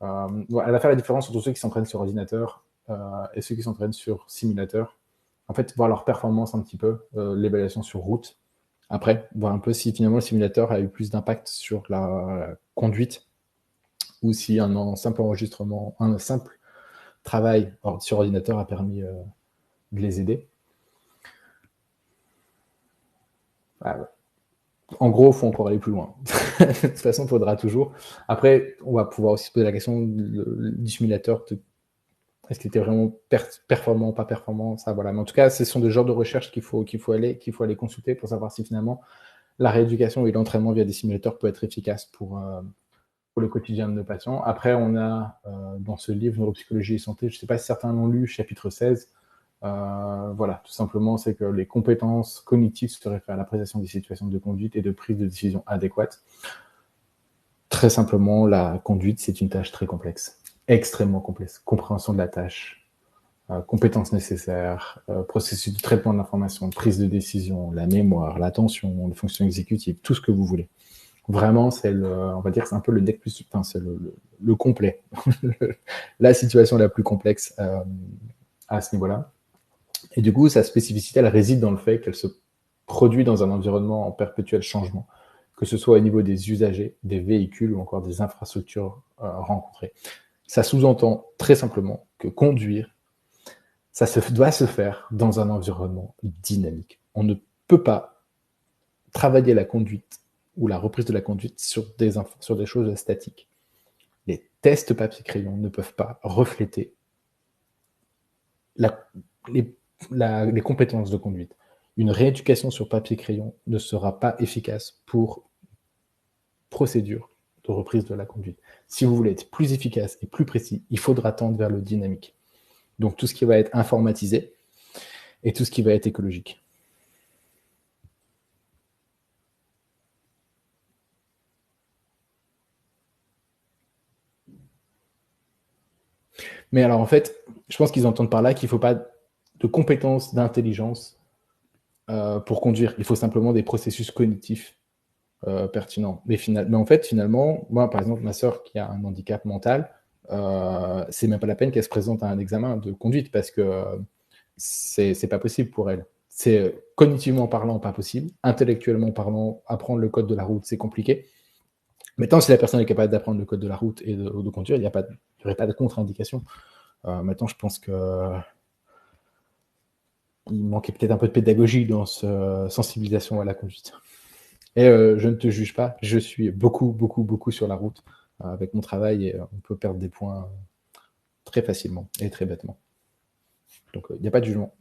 Elle va faire la différence entre ceux qui s'entraînent sur ordinateur et ceux qui s'entraînent sur simulateur. En fait, voir leur performance un petit peu, l'évaluation sur route. Après, voir un peu si finalement le simulateur a eu plus d'impact sur la conduite ou si un simple enregistrement, un simple travail sur ordinateur a permis de les aider. Ah, ouais. En gros, il faut encore aller plus loin. De toute façon, il faudra toujours. Après, on va pouvoir aussi se poser la question du simulateur. Est-ce qu'il était vraiment performant, pas performant, ça, voilà. Mais en tout cas, ce sont des genres de recherches qu'il faut aller consulter pour savoir si finalement la rééducation et l'entraînement via des simulateurs peut être efficace pour le quotidien de nos patients. Après, on a dans ce livre Neuropsychologie et santé, je ne sais pas si certains l'ont lu, chapitre 16. Voilà, tout simplement, c'est que les compétences cognitives se réfèrent à l'appréciation des situations de conduite et de prise de décision adéquate. Très simplement, la conduite, c'est une tâche très complexe, extrêmement complexe. Compréhension de la tâche, compétences nécessaires, processus de traitement de l'information, prise de décision, la mémoire, l'attention, les fonctions exécutives, tout ce que vous voulez. Vraiment, on va dire, c'est un peu le deck plus, enfin, c'est le complet, la situation la plus complexe à ce niveau-là. Et du coup, sa spécificité, elle réside dans le fait qu'elle se produit dans un environnement en perpétuel changement, que ce soit au niveau des usagers, des véhicules ou encore des infrastructures rencontrées. Ça sous-entend très simplement que conduire, doit se faire dans un environnement dynamique. On ne peut pas travailler la conduite ou la reprise de la conduite sur des choses statiques. Les tests papier-crayon ne peuvent pas refléter les compétences de conduite. Une rééducation sur papier-crayon ne sera pas efficace pour procédure de reprise de la conduite. Si vous voulez être plus efficace et plus précis, il faudra tendre vers le dynamique. Donc tout ce qui va être informatisé et tout ce qui va être écologique. Mais alors en fait, je pense qu'ils entendent par là qu'il ne faut pas de compétences d'intelligence pour conduire. Il faut simplement des processus cognitifs pertinents. Mais en fait, finalement, moi, par exemple, ma sœur qui a un handicap mental, c'est même pas la peine qu'elle se présente à un examen de conduite parce que c'est pas possible pour elle. C'est cognitivement parlant pas possible, intellectuellement parlant, apprendre le code de la route, c'est compliqué. Maintenant, si la personne est capable d'apprendre le code de la route et de conduire, il n'y aurait pas de contre-indication. Maintenant, je pense que il manquait peut-être un peu de pédagogie dans cette sensibilisation à la conduite. Et je ne te juge pas, je suis beaucoup, beaucoup, beaucoup sur la route avec mon travail et on peut perdre des points très facilement et très bêtement. Donc, il n'y a pas de jugement.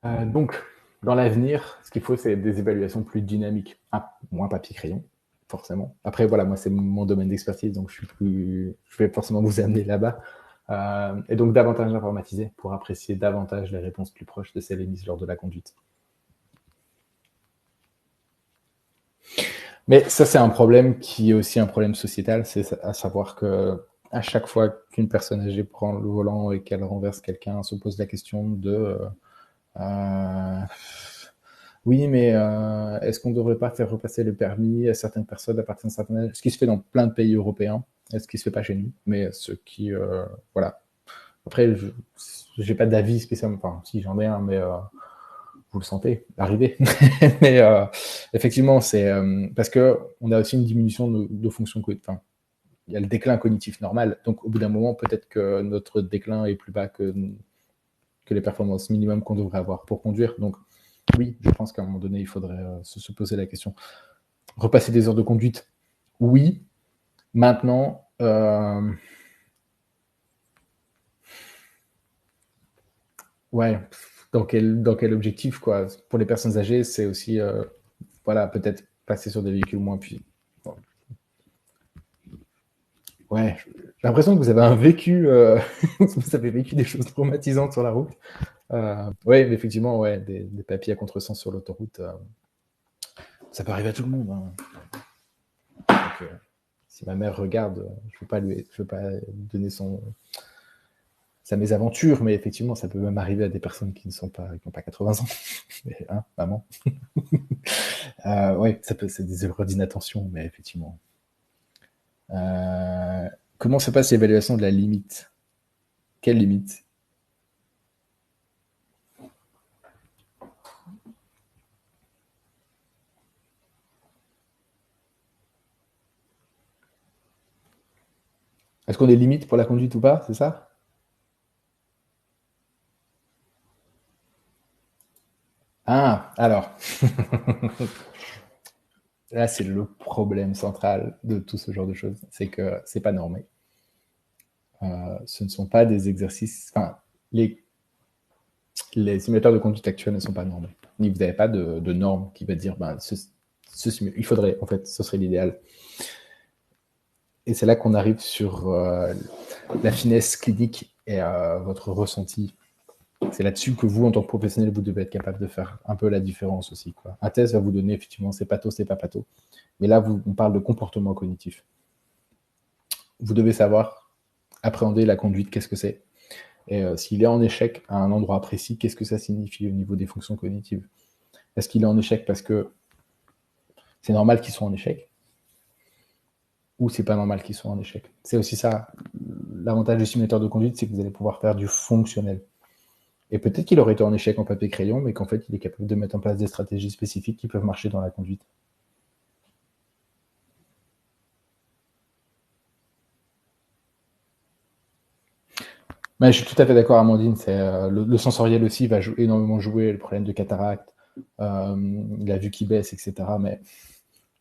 Donc, dans l'avenir, ce qu'il faut, c'est des évaluations plus dynamiques. Moins papier-crayon, forcément. Après, voilà, moi, c'est mon domaine d'expertise, donc je vais forcément vous amener là-bas. Et donc, davantage informatisé pour apprécier davantage les réponses plus proches de celles émises lors de la conduite. Mais ça, c'est un problème qui est aussi un problème sociétal, c'est à savoir que à chaque fois qu'une personne âgée prend le volant et qu'elle renverse quelqu'un, on se pose la question de oui, mais est-ce qu'on ne devrait pas faire repasser le permis à certaines personnes à partir d'un certain âge? Ce qui se fait dans plein de pays européens, ce qui se fait pas chez nous, mais ce qui, voilà. Après, je n'ai pas d'avis spécialement, enfin, si j'en ai un, mais vous le sentez arriver. Mais effectivement, c'est parce que on a aussi une diminution de fonctions cognitives. Enfin, il y a le déclin cognitif normal. Donc, au bout d'un moment, peut-être que notre déclin est plus bas que les performances minimum qu'on devrait avoir pour conduire. Donc, oui, je pense qu'à un moment donné, il faudrait se poser la question. Repasser des heures de conduite, oui. Maintenant, ouais, dans quel objectif, quoi. Pour les personnes âgées, c'est aussi, voilà, peut-être passer sur des véhicules moins puissants. Bon. Ouais, j'ai l'impression que vous avez vous avez vécu des choses traumatisantes sur la route. Ouais, mais effectivement, ouais, des papiers à contresens sur l'autoroute, ça peut arriver à tout le monde. Hein. Donc, si ma mère regarde, je ne veux pas donner sa mésaventure, mais effectivement, ça peut même arriver à des personnes qui n'ont pas 80 ans. Mais, hein, maman. Oui, c'est des erreurs d'inattention, mais effectivement. Comment se passe l'évaluation de la limite? Quelle limite? Est-ce qu'on a des limites pour la conduite ou pas, c'est ça? Ah, alors, là, c'est le problème central de tout ce genre de choses, c'est que c'est pas normé. Ce ne sont pas des exercices, enfin, les simulateurs de conduite actuels ne sont pas normés. Vous n'avez pas de norme qui va dire, ben, il faudrait, en fait, ce serait l'idéal. Et c'est là qu'on arrive sur la finesse clinique et votre ressenti. C'est là-dessus que vous, en tant que professionnel, vous devez être capable de faire un peu la différence aussi, quoi. Un test va vous donner, effectivement, c'est pato, c'est pas pato. Mais là, on parle de comportement cognitif. Vous devez savoir appréhender la conduite, qu'est-ce que c'est. Et s'il est en échec à un endroit précis, qu'est-ce que ça signifie au niveau des fonctions cognitives? Est-ce qu'il est en échec parce que c'est normal qu'il soit en échec? Ou c'est pas normal qu'ils soient en échec? C'est aussi ça, l'avantage du simulateur de conduite, c'est que vous allez pouvoir faire du fonctionnel. Et peut-être qu'il aurait été en échec en papier-crayon, mais qu'en fait, il est capable de mettre en place des stratégies spécifiques qui peuvent marcher dans la conduite. Mais je suis tout à fait d'accord, Amandine. Le sensoriel aussi va énormément jouer, le problème de cataracte, la vue qui baisse, etc. Mais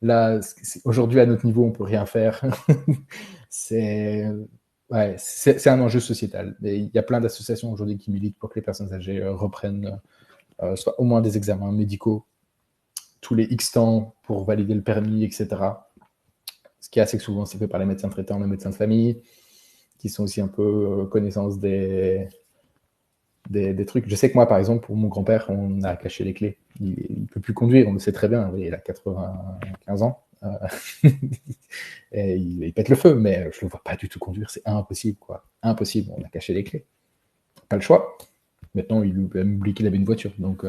là, aujourd'hui, à notre niveau, on peut rien faire. c'est un enjeu sociétal. Et il y a plein d'associations aujourd'hui qui militent pour que les personnes âgées reprennent soit au moins des examens médicaux tous les X temps pour valider le permis, etc. Ce qui est assez souvent, c'est fait par les médecins traitants, les médecins de famille, qui sont aussi un peu connaissance des trucs. Je sais que moi, par exemple, pour mon grand-père, on a caché les clés. Il ne peut plus conduire, on le sait très bien. Il a 95 ans. Et il pète le feu, mais je ne le vois pas du tout conduire. C'est impossible, quoi. Impossible. On a caché les clés. Pas le choix. Maintenant, il a oublié qu'il avait une voiture. Donc,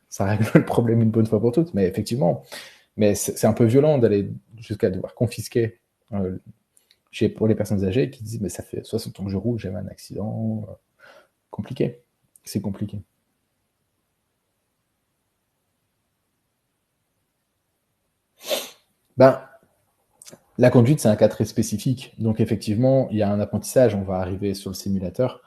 ça règle le problème une bonne fois pour toutes. Mais effectivement, c'est un peu violent d'aller jusqu'à devoir confisquer pour les personnes âgées qui disent mais ça fait 60 ans que je roule, j'ai eu un accident. Compliqué. C'est compliqué. Ben, la conduite, c'est un cas très spécifique. Donc, effectivement, il y a un apprentissage. On va arriver sur le simulateur.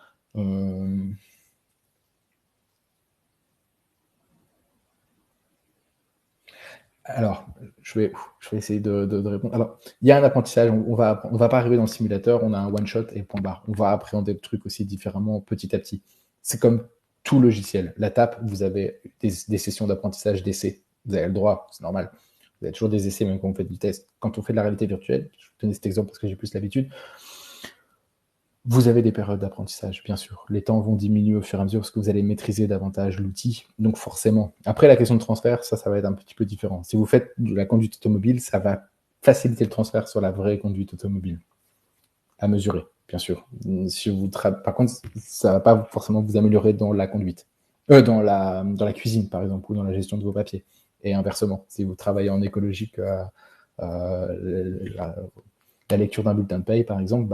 Alors, je vais essayer de répondre. Alors, il y a un apprentissage. On va pas arriver dans le simulateur. On a un one-shot et point barre. On va appréhender le truc aussi différemment petit à petit. C'est comme tout logiciel. La TAP, vous avez des sessions d'apprentissage, d'essais. Vous avez le droit, c'est normal. Vous avez toujours des essais, même quand on fait du test. Quand on fait de la réalité virtuelle, je vais vous donner cet exemple parce que j'ai plus l'habitude, vous avez des périodes d'apprentissage, bien sûr. Les temps vont diminuer au fur et à mesure parce que vous allez maîtriser davantage l'outil. Donc forcément. Après, la question de transfert, ça va être un petit peu différent. Si vous faites de la conduite automobile, ça va faciliter le transfert sur la vraie conduite automobile. À mesurer, bien sûr. Si par contre, ça ne va pas forcément vous améliorer dans la conduite. Dans la cuisine, par exemple, ou dans la gestion de vos papiers. Et inversement, si vous travaillez en écologique, la lecture d'un bulletin de paye, par exemple,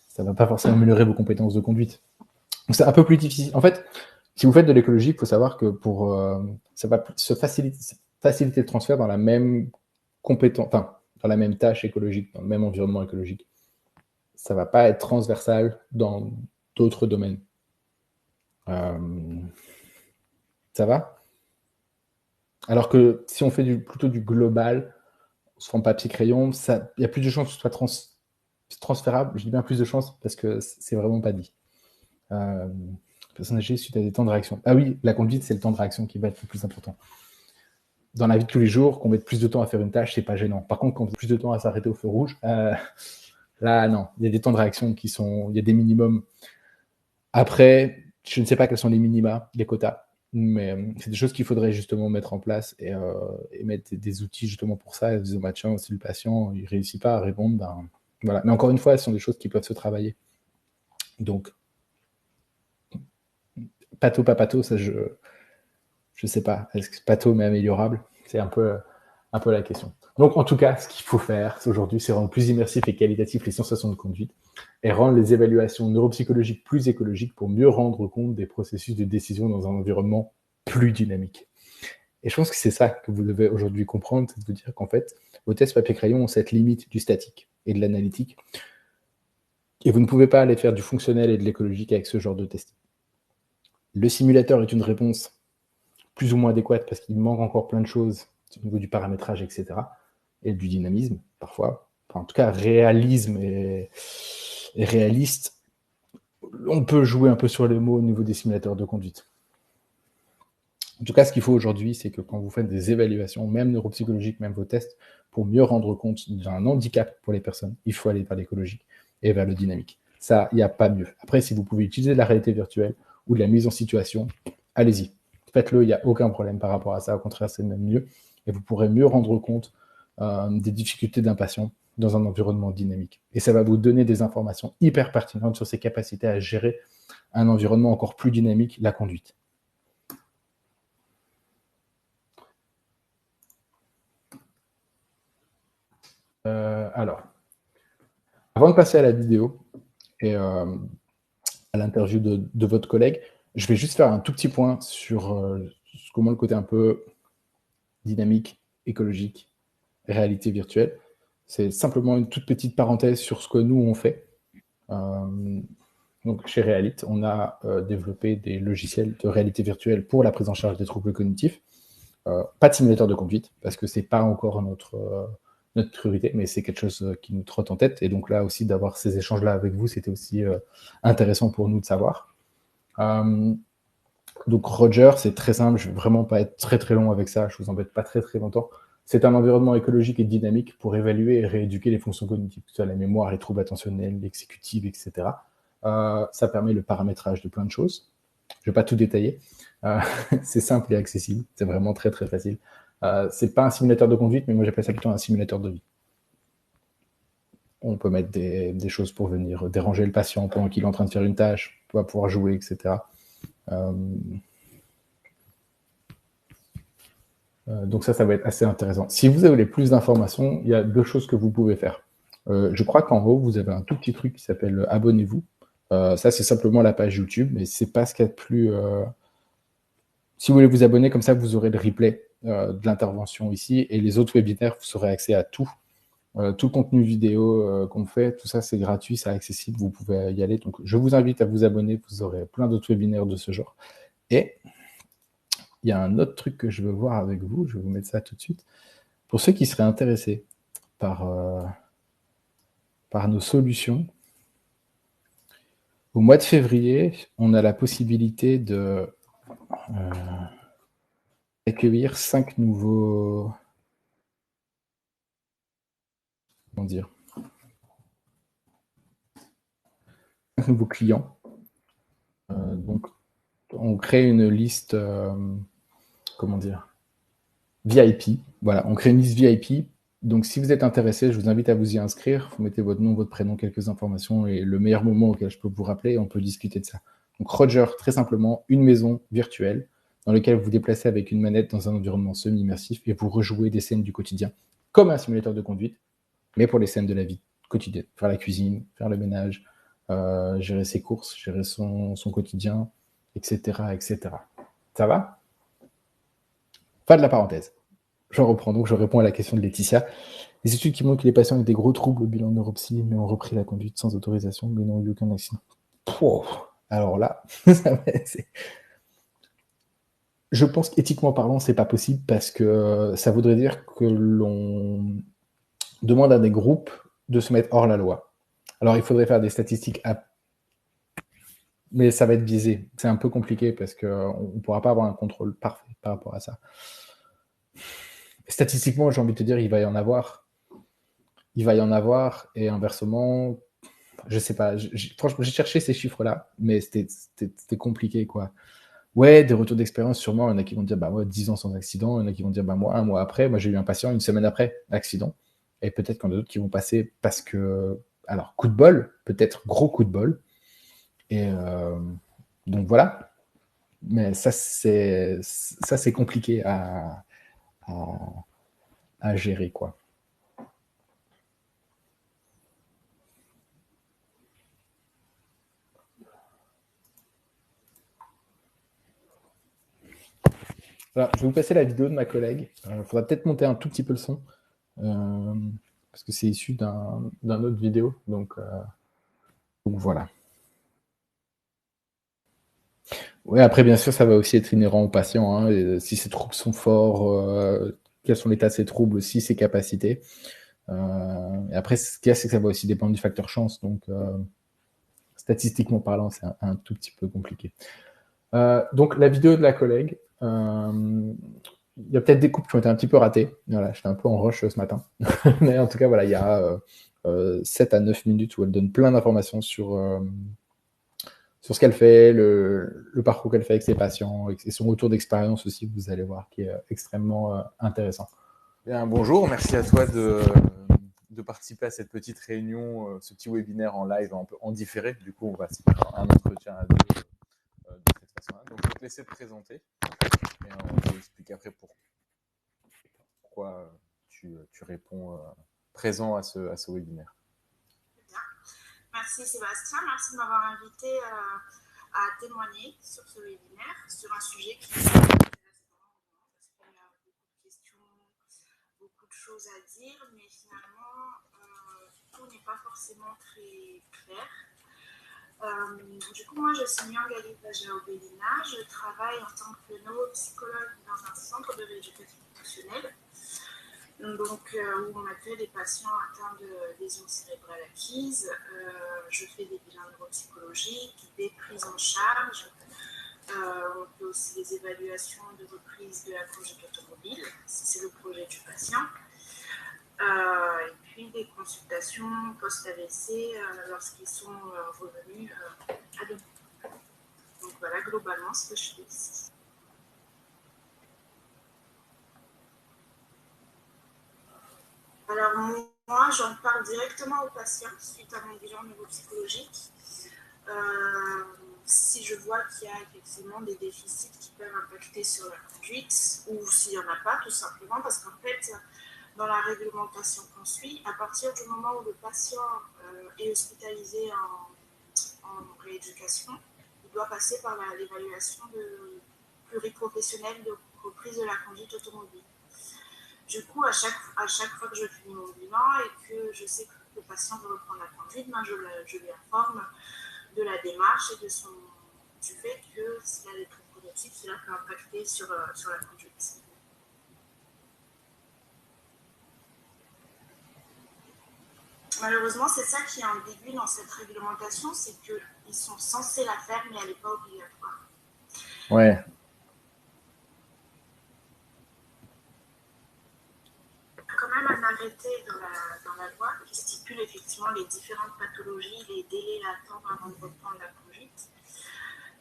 ça ne va pas forcément améliorer vos compétences de conduite. Donc c'est un peu plus difficile. En fait, si vous faites de l'écologie, il faut savoir que ça va se faciliter le transfert dans la même compétence, enfin, dans la même tâche écologique, dans le même environnement écologique. Ça ne va pas être transversal dans d'autres domaines. Ça va? Alors que si on fait plutôt du global, en papier-crayon, il y a plus de chances que ce soit transférable. Je dis bien plus de chances parce que c'est vraiment pas dit. Personne âgée suite à des temps de réaction. Ah oui, la conduite, c'est le temps de réaction qui va être le plus important. Dans la vie de tous les jours, qu'on mette plus de temps à faire une tâche, c'est pas gênant. Par contre, quand on met plus de temps à s'arrêter au feu rouge, là, non. Il y a des temps de réaction il y a des minimums. Après, je ne sais pas quels sont les minima, les quotas, mais c'est des choses qu'il faudrait justement mettre en place et mettre des outils justement pour ça. Et disant, bah, tiens, si le patient il réussit pas à répondre, ben voilà. Mais encore une fois, ce sont des choses qui peuvent se travailler. Donc, pato, pas pato, ça je sais pas. Est-ce que pato mais améliorable? C'est un peu la question. Donc, en tout cas, ce qu'il faut faire aujourd'hui, c'est rendre plus immersif et qualitatif les sensations de conduite et rendre les évaluations neuropsychologiques plus écologiques pour mieux rendre compte des processus de décision dans un environnement plus dynamique. Et je pense que c'est ça que vous devez aujourd'hui comprendre, c'est de vous dire qu'en fait, vos tests papier-crayon ont cette limite du statique et de l'analytique. Et vous ne pouvez pas aller faire du fonctionnel et de l'écologique avec ce genre de test. Le simulateur est une réponse plus ou moins adéquate parce qu'il manque encore plein de choses au niveau du paramétrage, etc. Et du dynamisme, parfois. Enfin, en tout cas, réalisme et réaliste. On peut jouer un peu sur les mots au niveau des simulateurs de conduite. En tout cas, ce qu'il faut aujourd'hui, c'est que quand vous faites des évaluations, même neuropsychologiques, même vos tests, pour mieux rendre compte d'un handicap pour les personnes, il faut aller vers l'écologique et vers le dynamique. Ça, il n'y a pas mieux. Après, si vous pouvez utiliser de la réalité virtuelle ou de la mise en situation, allez-y. Faites-le, il n'y a aucun problème par rapport à ça. Au contraire, c'est même mieux. Et vous pourrez mieux rendre compte des difficultés d'un patient dans un environnement dynamique. Et ça va vous donner des informations hyper pertinentes sur ses capacités à gérer un environnement encore plus dynamique, la conduite. Alors, avant de passer à la vidéo et à l'interview de votre collègue, je vais juste faire un tout petit point sur comment le côté un peu dynamique, écologique, réalité virtuelle. C'est simplement une toute petite parenthèse sur ce que nous, on fait. Donc, chez Realit, on a développé des logiciels de réalité virtuelle pour la prise en charge des troubles cognitifs. Pas de simulateur de conduite, parce que c'est pas encore notre priorité, mais c'est quelque chose qui nous trotte en tête. Et donc là aussi, d'avoir ces échanges-là avec vous, c'était aussi intéressant pour nous de savoir. Donc Roger, c'est très simple, je ne vais vraiment pas être très très long avec ça, je ne vous embête pas très très longtemps. C'est un environnement écologique et dynamique pour évaluer et rééduquer les fonctions cognitives, que ce soit la mémoire, les troubles attentionnels, l'exécutive, etc. Ça permet le paramétrage de plein de choses. Je ne vais pas tout détailler. C'est simple et accessible. C'est vraiment très, très facile. C'est pas un simulateur de conduite, mais moi, j'appelle ça plutôt un simulateur de vie. On peut mettre des choses pour venir déranger le patient pendant qu'il est en train de faire une tâche, on va pouvoir jouer, etc. Donc ça va être assez intéressant. Si vous voulez plus d'informations, il y a deux choses que vous pouvez faire. Je crois qu'en haut, vous avez un tout petit truc qui s'appelle « Abonnez-vous ». Ça, c'est simplement la page YouTube, mais c'est pas ce qu'il y a de plus... Si vous voulez vous abonner, comme ça, vous aurez le replay de l'intervention ici, et les autres webinaires, vous aurez accès à tout. Tout le contenu vidéo qu'on fait, tout ça, c'est gratuit, c'est accessible, vous pouvez y aller. Donc, je vous invite à vous abonner, vous aurez plein d'autres webinaires de ce genre. Et il y a un autre truc que je veux voir avec vous, je vais vous mettre ça tout de suite. Pour ceux qui seraient intéressés par nos solutions, au mois de février, on a la possibilité de accueillir 5 nouveaux... Comment dire, 5 nouveaux clients. Donc, on crée une liste, comment dire, VIP. Voilà, on crée une liste VIP. Donc, si vous êtes intéressé, je vous invite à vous y inscrire. Vous mettez votre nom, votre prénom, quelques informations et le meilleur moment auquel je peux vous rappeler, on peut discuter de ça. Donc, Roger, très simplement, une maison virtuelle dans laquelle vous vous déplacez avec une manette dans un environnement semi-immersif et vous rejouez des scènes du quotidien, comme un simulateur de conduite, mais pour les scènes de la vie quotidienne. Faire la cuisine, faire le ménage, gérer ses courses, gérer son quotidien, etc., etc. Ça va? Fin de la parenthèse. Je reprends donc, je réponds à la question de Laetitia. Les études qui montrent que les patients avec des gros troubles au bilan neuropsy, mais ont repris la conduite sans autorisation, mais n'ont eu aucun accident. Alors là, je pense qu'éthiquement parlant, c'est pas possible parce que ça voudrait dire que l'on demande à des groupes de se mettre hors la loi. Alors il faudrait faire des statistiques, mais ça va être biaisé. C'est un peu compliqué parce qu'on ne pourra pas avoir un contrôle parfait par rapport à ça. Statistiquement, j'ai envie de te dire, il va y en avoir. Il va y en avoir, et inversement, je sais pas. Franchement, j'ai cherché ces chiffres-là, mais c'était compliqué, quoi. Ouais, des retours d'expérience, sûrement. Il y en a qui vont dire, bah, moi, 10 ans sans accident. Il y en a qui vont dire, bah, moi, un mois après. Moi, j'ai eu un patient une semaine après l'accident. Et peut-être qu'il y en a d'autres qui vont passer parce que, alors, coup de bol, peut-être gros coup de bol. Et donc, voilà. Mais ça, c'est compliqué à gérer, quoi. Alors, je vais vous passer la vidéo de ma collègue. Il faudra peut-être monter un tout petit peu le son, parce que c'est issu d'un autre vidéo. Donc voilà. Oui, après, bien sûr, ça va aussi être inhérent au patient, hein, si ses troubles sont forts, quels sont l'état de ses troubles aussi, ses capacités. Et après, ce qu'il y a, c'est que ça va aussi dépendre du facteur chance. Donc, statistiquement parlant, c'est un tout petit peu compliqué. Donc, la vidéo de la collègue, il y a peut-être des coupes qui ont été un petit peu ratées. Voilà, j'étais un peu en rush ce matin. Mais en tout cas, voilà, il y a 7 à 9 minutes où elle donne plein d'informations sur ce qu'elle fait, le parcours qu'elle fait avec ses patients et son retour d'expérience aussi, vous allez voir, qui est extrêmement intéressant. Bien, bonjour, merci à toi de participer à cette petite réunion, ce petit webinaire en live, un peu en différé. Du coup, on va se faire un entretien à deux de cette façon-là. Donc, je vais te laisser te présenter et on va expliquer après pourquoi tu réponds présent à ce webinaire. Bien. Merci Sébastien, merci de m'avoir invité à témoigner sur ce webinaire, sur un sujet qui m'intéresse énormément parce qu'il y a beaucoup de questions, beaucoup de choses à dire, mais finalement, tout n'est pas forcément très clair. Du coup, moi, je suis Nyangali Bajaobelina, je travaille en tant que neuropsychologue dans un centre de rééducation fonctionnelle, donc, où on accueille des patients atteints de lésions cérébrales acquises. Je fais des bilans neuropsychologiques, des prises en charge. On fait aussi des évaluations de reprise de la conduite automobile, si c'est le projet du patient. Et puis des consultations post-AVC lorsqu'ils sont revenus à domicile. Donc voilà globalement ce que je fais ici. Alors moi, j'en parle directement aux patients suite à mon bilan neuropsychologique. Si je vois qu'il y a effectivement des déficits qui peuvent impacter sur la conduite, ou s'il n'y en a pas, tout simplement, parce qu'en fait, dans la réglementation qu'on suit, à partir du moment où le patient est hospitalisé en rééducation, il doit passer par l'évaluation pluriprofessionnelle de reprise de la conduite automobile. Du coup, à chaque fois que je finis mon bilan et que je sais que le patient veut reprendre la conduite, je lui informe de la démarche et du fait que s'il y a des troubles cognitifs, cela peut impacter sur la conduite. Malheureusement, c'est ça qui est ambigu dans cette réglementation, c'est qu'ils sont censés la faire, mais elle n'est pas obligatoire. Ouais. Il y a quand même un arrêté dans la loi qui stipule effectivement les différentes pathologies, les délais à attendre avant de reprendre la conduite.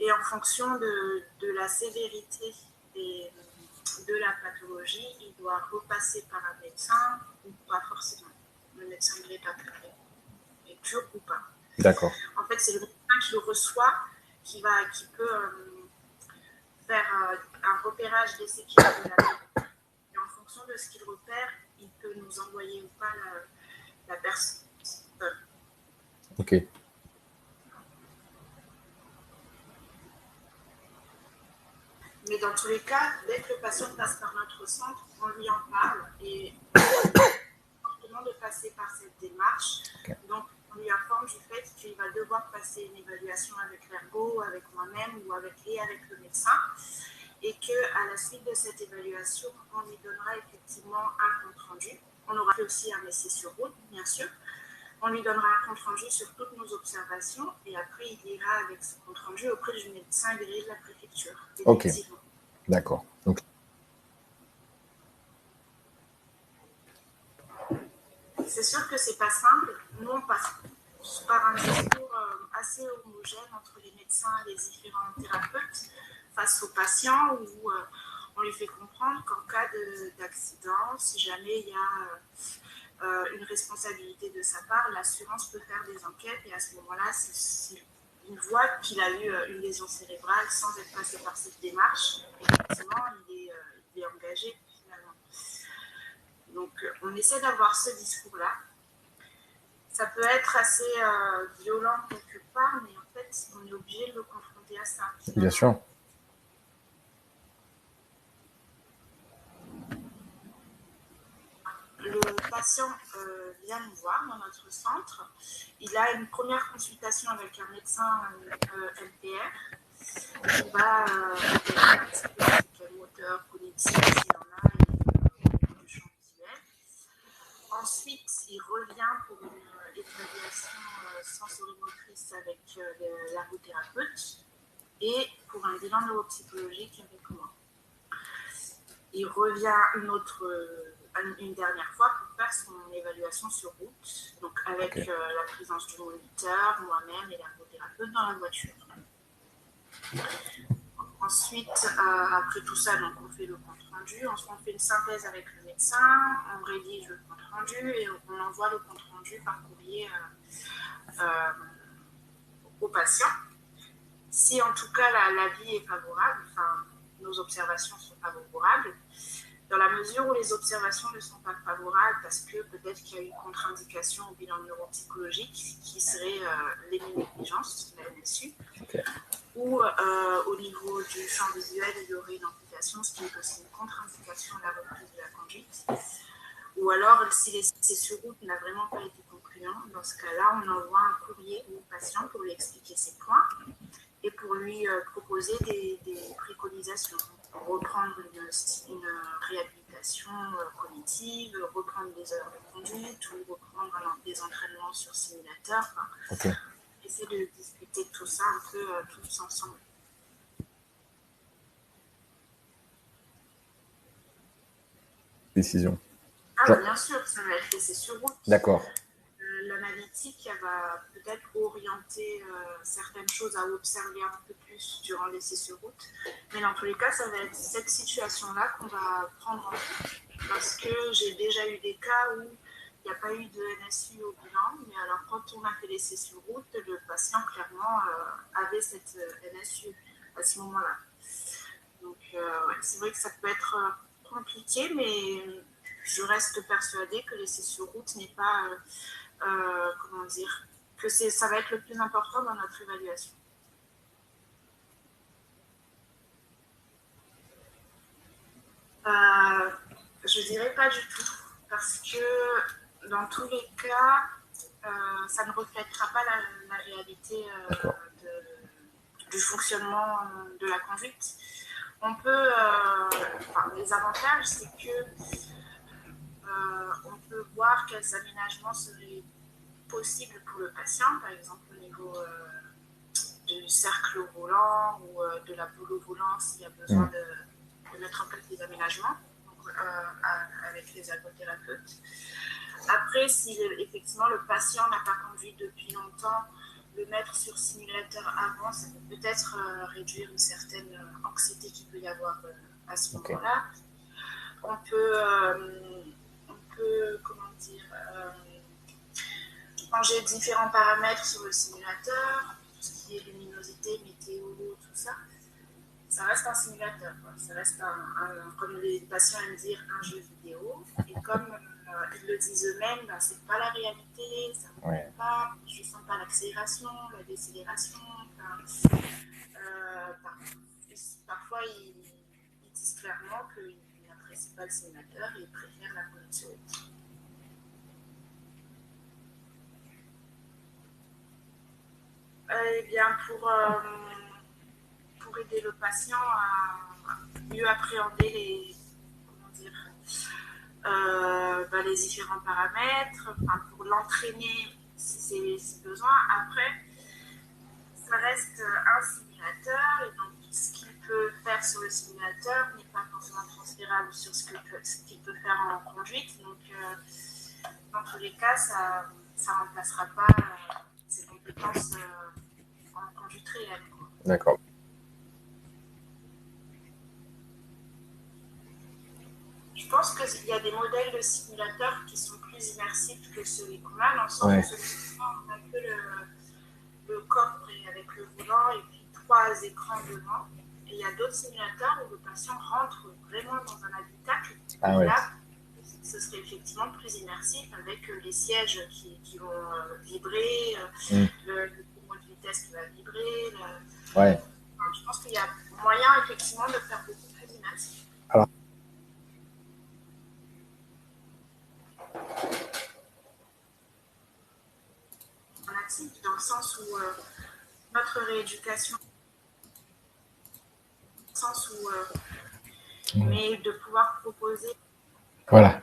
Et en fonction de la sévérité de la pathologie, il doit repasser par un médecin ou pas forcément. Le médecin ne l'est pas prévu. Lecture ou pas. D'accord. En fait, c'est le médecin qui le reçoit qui peut faire un repérage des séquelles de la vie. Et en fonction de ce qu'il repère, il peut nous envoyer ou pas la personne. Ok. Mais dans tous les cas, dès que le patient passe par notre centre, on lui en parle et on de passer par cette démarche. Okay. Donc, on lui informe du fait qu'il va devoir passer une évaluation avec l'ergo, avec moi-même ou avec le médecin. Et qu'à la suite de cette évaluation, on lui donnera effectivement un compte-rendu. On aura fait aussi un essai sur route, bien sûr. On lui donnera un compte-rendu sur toutes nos observations et après, il ira avec ce compte-rendu auprès du médecin agréé de la préfecture. Ok, d'accord. Donc... C'est sûr que c'est pas simple. Nous, on passe par un discours assez homogène entre les médecins et les différents thérapeutes face aux patients où on lui fait comprendre qu'en cas d'accident, si jamais il y a une responsabilité de sa part, l'assurance peut faire des enquêtes et à ce moment-là, si il voit qu'il a eu une lésion cérébrale sans être passé par cette démarche, effectivement, il est engagé finalement. Donc, on essaie d'avoir ce discours-là. Ça peut être assez violent quelque part, mais en fait, on est obligé de le confronter à ça. Finalement. Bien sûr. Le patient vient nous voir dans notre centre. Il a une première consultation avec un médecin LPR On va regarder un petit peu quel moteur cognitif s'il y en a et au niveau du champ visuel. Ensuite, il revient pour une évaluation sensorimotrice avec l'ergothérapeute et pour un bilan neuropsychologique avec moi. Il revient une dernière fois pour faire son évaluation sur route, donc avec la présence du moniteur, moi-même et l'ergothérapeute dans la voiture. Ensuite, après tout ça, donc on fait le compte rendu, on fait une synthèse avec le médecin, on rédige le compte rendu et on envoie le compte rendu par courrier au patient. Si en tout cas l'avis est favorable, enfin nos observations sont favorables, dans la mesure où les observations ne sont pas favorables parce que peut-être qu'il y a une contre-indication au bilan neuropsychologique qui serait l'héminégligence, la NSU, ou au niveau du champ visuel, il y aurait une amputation, ce qui est aussi une contre-indication à la reprise de la conduite. Ou alors, si l'essai sur route n'a vraiment pas été concluant, dans ce cas-là, on envoie un courrier au patient pour lui expliquer ses points et pour lui proposer des préconisations. Reprendre une réhabilitation cognitive, reprendre des heures de conduite ou reprendre des entraînements sur simulateur. Enfin, essayer de discuter de tout ça un peu tous ensemble. Décision. Ah, bien sûr, ça va être laissé sur route. D'accord. L'analytique, elle va peut-être orienter certaines choses à observer un peu plus durant l'essai sur route. Mais dans tous les cas, ça va être cette situation-là qu'on va prendre en compte. Parce que j'ai déjà eu des cas où il n'y a pas eu de NSU au bilan, mais alors quand on a fait l'essai sur route, le patient clairement avait cette NSU à ce moment-là. Donc c'est vrai que ça peut être compliqué, mais je reste persuadée que l'essai sur route n'est pas... comment dire, que ça va être le plus important dans notre évaluation. Je dirais pas du tout, parce que dans tous les cas, ça ne reflètera pas la réalité du fonctionnement de la conduite. On peut, les avantages, c'est que on peut voir quels aménagements seraient possible pour le patient, par exemple au niveau du cercle volant ou de la boule au volant s'il y a besoin de mettre en place des aménagements donc, avec les ergothérapeutes. Après, si effectivement le patient n'a pas conduit depuis longtemps, le mettre sur simulateur avant, ça peut peut-être réduire une certaine anxiété qu'il peut y avoir à ce moment-là. On peut comment dire, changer différents paramètres sur le simulateur, tout ce qui est luminosité, météo, tout ça. Ça reste un simulateur, quoi. Ça reste comme les patients aiment dire, un jeu vidéo. Et comme ils le disent eux-mêmes, ben, c'est pas la réalité, ça ne me pas, je sens pas l'accélération, la décélération. Parfois, ils disent clairement qu'ils n'apprécient pas le simulateur et ils préfèrent la connexion. Eh bien, pour aider le patient à mieux appréhender les différents paramètres, pour l'entraîner si c'est besoin. Après, ça reste un simulateur et donc ce qu'il peut faire sur le simulateur n'est pas forcément transférable sur ce qu'il peut faire en conduite. Donc, dans tous les cas, ça ne remplacera pas ses compétences en conduite réelle. D'accord. Je pense qu'il y a des modèles de simulateurs qui sont plus immersifs que ceux qu'on a, dans le sens où celui-ci, on a un peu le coffre avec le volant et puis 3 écrans devant. Et il y a d'autres simulateurs où le patient rentre vraiment dans un habitacle. Et là, ce serait effectivement plus immersif avec les sièges qui vont vibrer, le combo de vitesse qui va vibrer. Je pense qu'il y a moyen effectivement de faire beaucoup plus immersif. Alors, dans le sens où notre rééducation mais de pouvoir proposer. Voilà.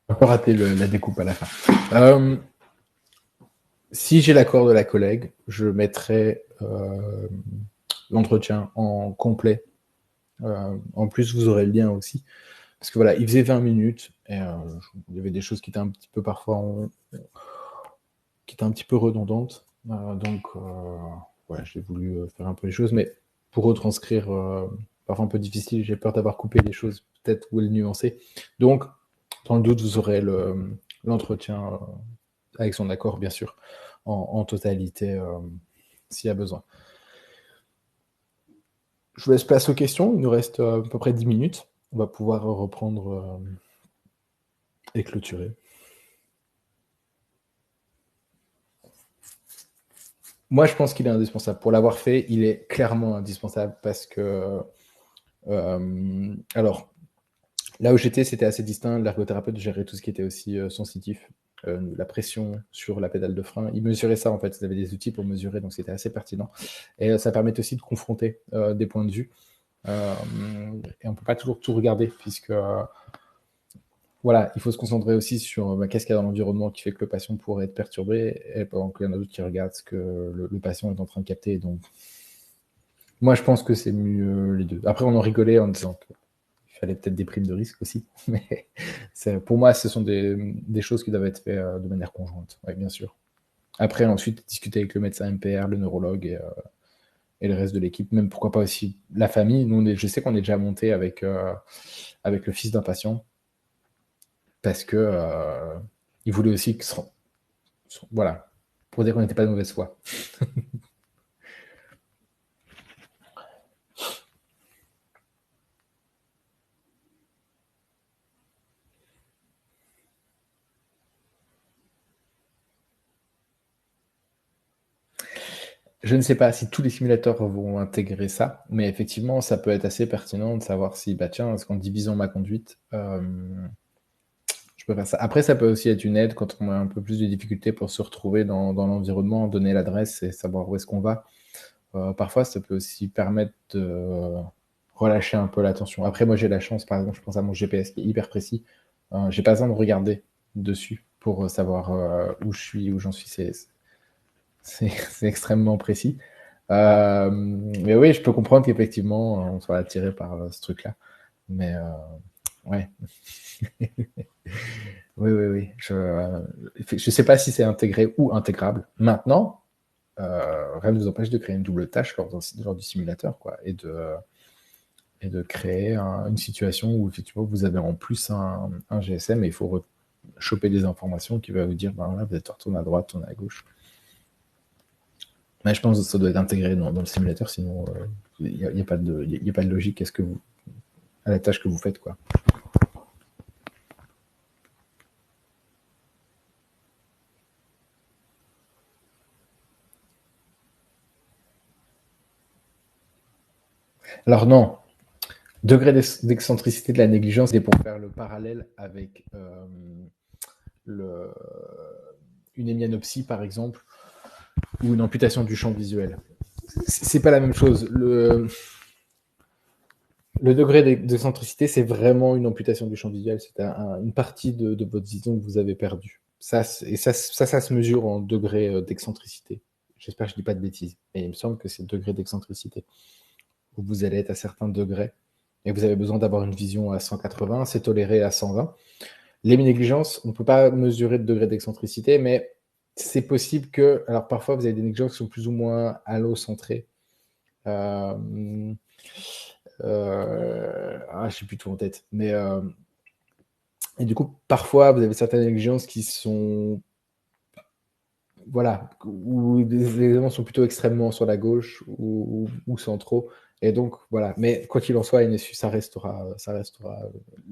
On peut rater la découpe à la fin. Si j'ai l'accord de la collègue, je mettrai l'entretien en complet. En plus, vous aurez le lien aussi. Parce que voilà, il faisait 20 minutes et il y avait des choses qui étaient un petit peu parfois qui étaient un petit peu redondantes. Donc, ouais, j'ai voulu faire un peu les choses, mais pour retranscrire, parfois un peu difficile, j'ai peur d'avoir coupé les choses, peut-être ou les nuancer. Donc, dans le doute, vous aurez l'entretien avec son accord, bien sûr, en totalité, s'il y a besoin. Je vous laisse place aux questions. Il nous reste à peu près 10 minutes. On va pouvoir reprendre et clôturer. Moi, je pense qu'il est indispensable. Pour l'avoir fait, il est clairement indispensable parce que... alors, là où j'étais, c'était assez distinct. L'ergothérapeute gérait tout ce qui était aussi sensitif. La pression sur la pédale de frein. Il mesurait ça, en fait. Ils avaient des outils pour mesurer, donc c'était assez pertinent. Et ça permettait aussi de confronter des points de vue. Et on ne peut pas toujours tout regarder, puisque... voilà, il faut se concentrer aussi sur qu'est-ce qu'il y a dans l'environnement qui fait que le patient pourrait être perturbé, et pendant qu'il y en a d'autres qui regardent ce que le patient est en train de capter. Donc, moi, je pense que c'est mieux les deux. Après, on en rigolait en disant qu'il fallait peut-être des primes de risque aussi, mais pour moi, ce sont des choses qui doivent être faites de manière conjointe, ouais, bien sûr. Après, ensuite, discuter avec le médecin MPR, le neurologue et le reste de l'équipe, même pourquoi pas aussi la famille. Nous, je sais qu'on est déjà monté avec le fils d'un patient, parce que il voulait aussi que voilà, pour dire qu'on n'était pas de mauvaise foi. Je ne sais pas si tous les simulateurs vont intégrer ça, mais effectivement, ça peut être assez pertinent de savoir si, bah tiens, est-ce qu'en divisant ma conduite, je peux faire ça. Après, ça peut aussi être une aide quand on a un peu plus de difficultés pour se retrouver dans l'environnement, donner l'adresse et savoir où est-ce qu'on va. Parfois, ça peut aussi permettre de relâcher un peu l'attention. Après, moi, j'ai la chance, par exemple, je pense à mon GPS qui est hyper précis. J'ai pas besoin de regarder dessus pour savoir où je suis, où j'en suis. C'est extrêmement précis. Mais oui, je peux comprendre qu'effectivement, on soit attiré par ce truc-là. Mais ouais. Oui, oui, oui. Je sais pas si c'est intégré ou intégrable. Maintenant, rien ne vous empêche de créer une double tâche lors du simulateur, quoi, et de créer une situation où effectivement vous avez en plus un GSM et il faut choper des informations qui va vous dire, ben là, vous êtes retourné à droite, tourné à gauche. Mais je pense que ça doit être intégré dans le simulateur, sinon il n'y a pas de logique à la tâche que vous faites, quoi. Alors non, degré d'excentricité de la négligence, c'est pour faire le parallèle avec une hémianopsie, par exemple, ou une amputation du champ visuel. C'est pas la même chose. Le degré d'excentricité, c'est vraiment une amputation du champ visuel. C'est une partie de votre vision que vous avez perdue. Ça se mesure en degré d'excentricité. J'espère que je ne dis pas de bêtises. Et il me semble que c'est le degré d'excentricité. Où vous allez être à certains degrés et vous avez besoin d'avoir une vision à 180, c'est toléré à 120. Les négligences, on ne peut pas mesurer de degré d'excentricité, mais c'est possible que, alors parfois vous avez des négligences qui sont plus ou moins allocentrées. Je sais plus tout en tête, mais et du coup parfois vous avez certaines négligences qui sont, voilà, où les éléments sont plutôt extrêmement sur la gauche ou centraux, et donc voilà. Mais quoi qu'il en soit, ça restera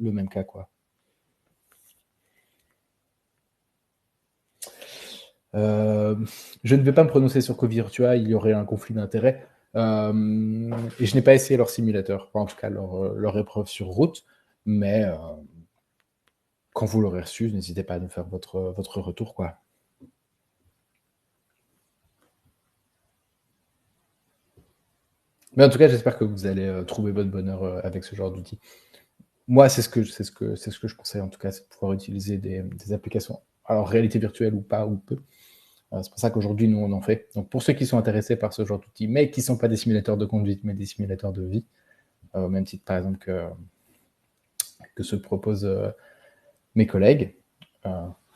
le même cas, quoi. Je ne vais pas me prononcer sur Covirtua, il y aurait un conflit d'intérêts. Et je n'ai pas essayé leur simulateur, enfin, en tout cas leur épreuve sur route, mais quand vous l'aurez reçu, n'hésitez pas à nous faire votre retour, quoi. Mais en tout cas, j'espère que vous allez trouver votre bonheur avec ce genre d'outils. Moi, c'est ce que je conseille en tout cas, c'est de pouvoir utiliser des applications, alors réalité virtuelle ou pas, ou peu. C'est pour ça qu'aujourd'hui, nous, on en fait. Donc, pour ceux qui sont intéressés par ce genre d'outils, mais qui ne sont pas des simulateurs de conduite, mais des simulateurs de vie, au même titre, par exemple, que se proposent mes collègues,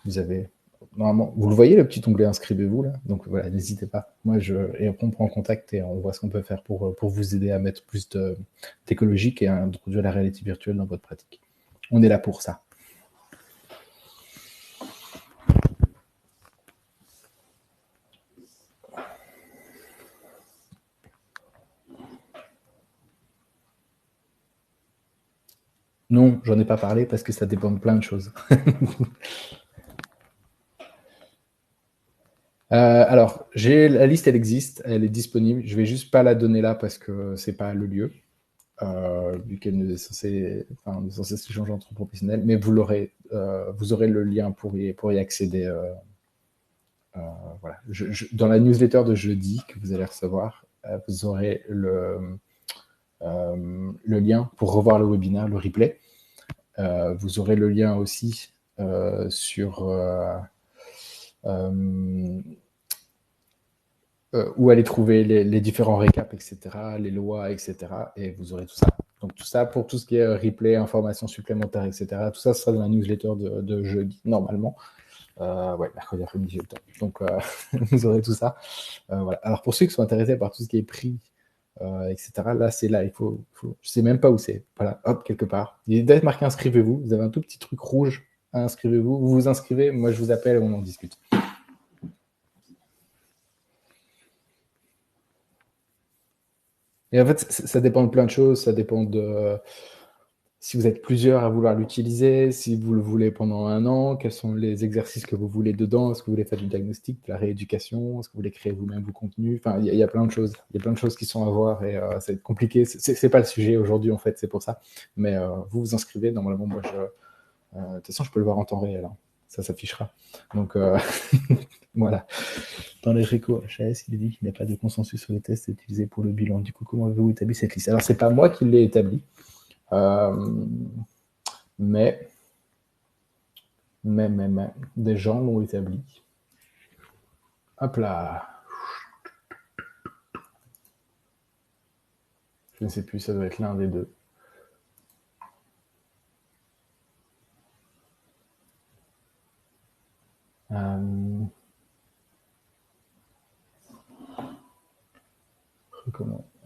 vous avez... Normalement, vous le voyez, le petit onglet « Inscrivez-vous » là. Donc, voilà, n'hésitez pas. Et après, on prend contact et on voit ce qu'on peut faire pour vous aider à mettre plus d'écologique et à introduire la réalité virtuelle dans votre pratique. On est là pour ça. Non, j'en ai pas parlé parce que ça dépend de plein de choses. Alors, la liste, elle existe, elle est disponible. Je vais juste pas la donner là parce que c'est pas le lieu, vu qu'elle est censée s'échanger entre professionnels. Mais vous aurez le lien pour y accéder. Voilà. Dans la newsletter de jeudi que vous allez recevoir, vous aurez le lien pour revoir le webinaire, le replay. Vous aurez le lien aussi sur où aller trouver les différents récaps, etc., les lois, etc. Et vous aurez tout ça. Donc tout ça, pour tout ce qui est replay, informations supplémentaires, etc., tout ça sera dans la newsletter de jeudi, normalement. Ouais, mercredi après-midi, j'ai le temps. Donc vous aurez tout ça. Voilà. Alors pour ceux qui sont intéressés par tout ce qui est prix, etc., là, c'est là. Je sais même pas où c'est. Voilà, hop, quelque part. Il doit être marqué « Inscrivez-vous ». Vous avez un tout petit truc rouge. Inscrivez-vous. Vous vous inscrivez. Moi, je vous appelle et on en discute. Et en fait, ça dépend de plein de choses. Ça dépend de si vous êtes plusieurs à vouloir l'utiliser, si vous le voulez pendant 1 an, quels sont les exercices que vous voulez dedans, est-ce que vous voulez faire du diagnostic, de la rééducation, est-ce que vous voulez créer vous-même vos contenus. Enfin, il y a plein de choses. Il y a plein de choses qui sont à voir et ça va être compliqué. C'est pas le sujet aujourd'hui, en fait, c'est pour ça. Mais vous vous inscrivez. Normalement, moi, de toute façon, je peux le voir en temps réel. Hein. Ça s'affichera. Donc, voilà. Dans les réco HAS, il est dit qu'il n'y a pas de consensus sur les tests utilisés pour le bilan. Du coup, comment avez-vous établi cette liste? Alors, c'est pas moi qui l'ai établi. Mais des gens l'ont établi. Hop là. Je ne sais plus, ça doit être l'un des deux.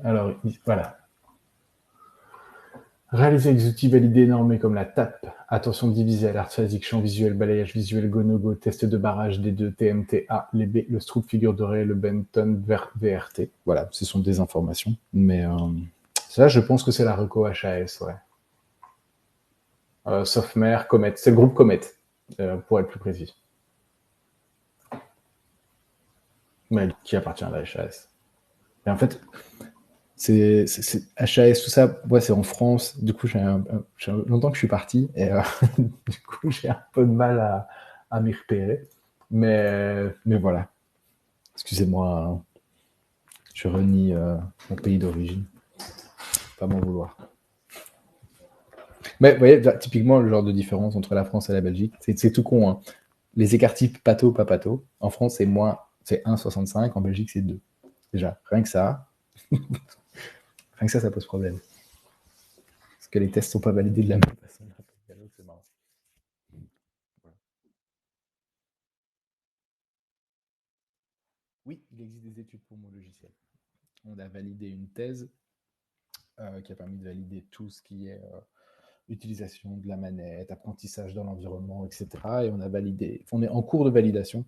Alors, voilà. Réaliser des outils validés normés comme la TAP, attention divisée, alerte phasique, champ visuel, balayage visuel, go-no-go, test de barrage, D2, TMTA, les B, le stroop figure dorée, le Benton, VRT. Voilà, ce sont des informations. Mais ça, je pense que c'est la reco HAS, ouais. Softmare, Comet, c'est le groupe Comet, pour être plus précis. Mais qui appartient à la HAS. Et en fait, c'est HAS, tout ça, ouais, c'est en France. Du coup, j'ai longtemps que je suis parti et du coup, j'ai un peu de mal à m'y repérer. Mais voilà. Excusez-moi, hein. Je renie mon pays d'origine. Pas m'en vouloir. Mais vous voyez, typiquement, le genre de différence entre la France et la Belgique, c'est tout con. Hein. Les écarts types pato, pas pato. En France, c'est 1,65. En Belgique, c'est 2. Déjà, rien que ça. Rien que ça pose problème. Parce que les tests ne sont pas validés de la même façon. C'est marrant. Voilà. Oui, il existe des études pour mon logiciel. On a validé une thèse qui a permis de valider tout ce qui est utilisation de la manette, apprentissage dans l'environnement, etc. Et on est en cours de validation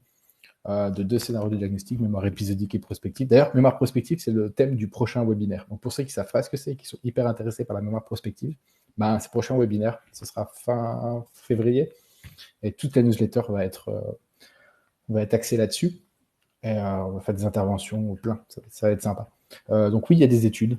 de 2 scénarios de diagnostic, mémoire épisodique et prospective. D'ailleurs, mémoire prospective, c'est le thème du prochain webinaire. Donc pour ceux qui savent pas ce que c'est et qui sont hyper intéressés par la mémoire prospective, ce prochain webinaire, ce sera fin février. Et toute la newsletter va être axée là-dessus. Et on va faire des interventions plein. Ça va être sympa. Donc oui, il y a des études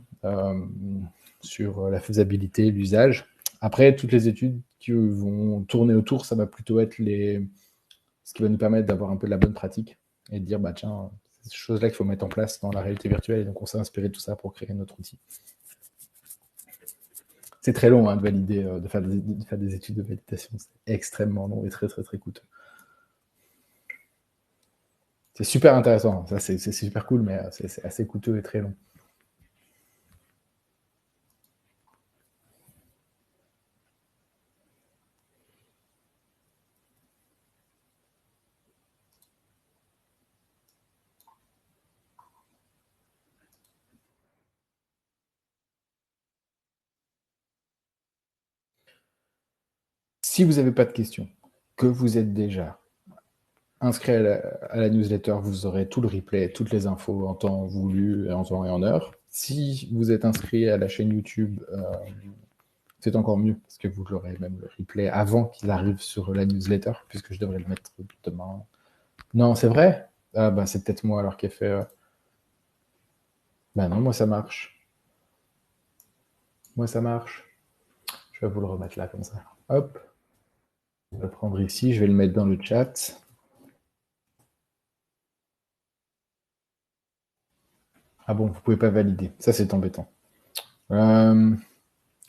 sur la faisabilité, l'usage. Après, toutes les études qui vont tourner autour, ça va plutôt être ce qui va nous permettre d'avoir un peu de la bonne pratique et de dire, tiens, ces choses-là qu'il faut mettre en place dans la réalité virtuelle. Et donc, on s'est inspiré de tout ça pour créer notre outil. C'est très long de valider, de faire des études de validation. C'est extrêmement long et très, très, très coûteux. C'est super intéressant. Ça, c'est super cool, mais c'est assez coûteux et très long. Si vous n'avez pas de questions, que vous êtes déjà inscrit à la newsletter, vous aurez tout le replay, toutes les infos en temps voulu, en temps et en heure. Si vous êtes inscrit à la chaîne YouTube, c'est encore mieux, parce que vous l'aurez même le replay avant qu'il arrive sur la newsletter, puisque je devrais le mettre demain. Non, c'est vrai? Ah bah c'est peut-être moi alors qui ai fait... Bah non, moi ça marche. Moi ça marche. Je vais vous le remettre là, comme ça. Hop. Je vais le prendre ici, je vais le mettre dans le chat. Ah bon, vous pouvez pas valider. Ça, c'est embêtant.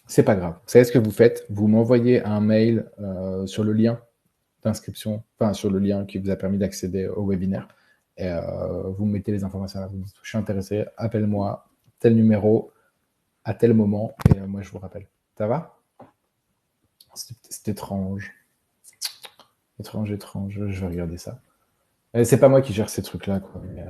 C'est pas grave. Vous savez ce que vous faites? Vous m'envoyez un mail sur le lien d'inscription, enfin sur le lien qui vous a permis d'accéder au webinaire. Et vous mettez les informations là. Vous dites, je suis intéressé, appelle-moi, tel numéro, à tel moment, et moi je vous rappelle. Ça va? C'est étrange. Étrange. Je vais regarder ça. C'est pas moi qui gère ces trucs-là, quoi. Mais,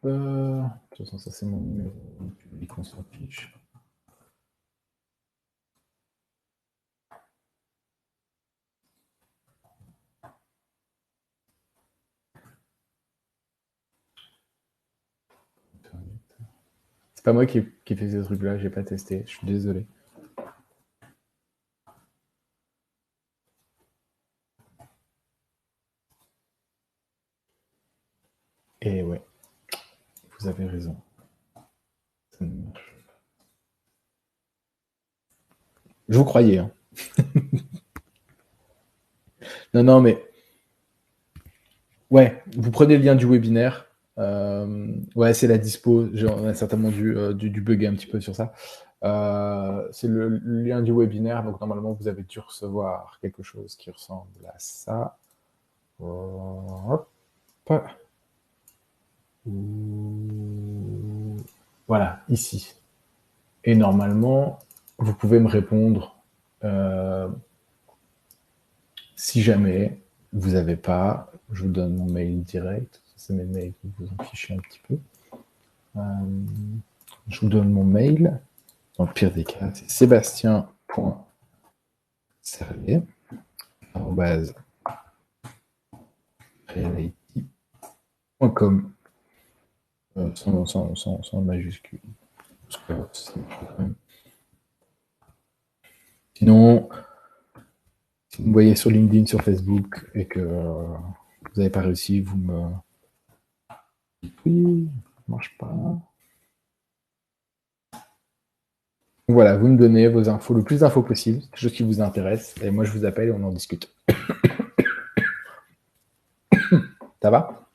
de toute façon, ça c'est mon numéro public, on s'en fiche. C'est pas moi qui fait ces trucs-là, j'ai pas testé, je suis désolé. Et ouais, vous avez raison. Ça ne marche pas. Je vous croyais, hein. Non, mais... Ouais, vous prenez le lien du webinaire. Ouais, c'est la dispo. On a certainement dû bugger un petit peu sur ça. C'est le lien du webinaire. Donc, normalement, vous avez dû recevoir quelque chose qui ressemble à ça. Hop. Voilà, ici. Et normalement, vous pouvez me répondre si jamais vous n'avez pas. Je vous donne mon mail direct. C'est mes mails, vous en fichez un petit peu. Je vous donne mon mail. Dans le pire des cas, c'est sébastien.servet@reality.com sans majuscule. Sinon, si vous me voyez sur LinkedIn, sur Facebook, et que vous n'avez pas réussi, vous me... Oui, ça ne marche pas. Voilà, vous me donnez vos infos, le plus d'infos possible, quelque chose qui vous intéresse, et moi je vous appelle et on en discute. Ça va?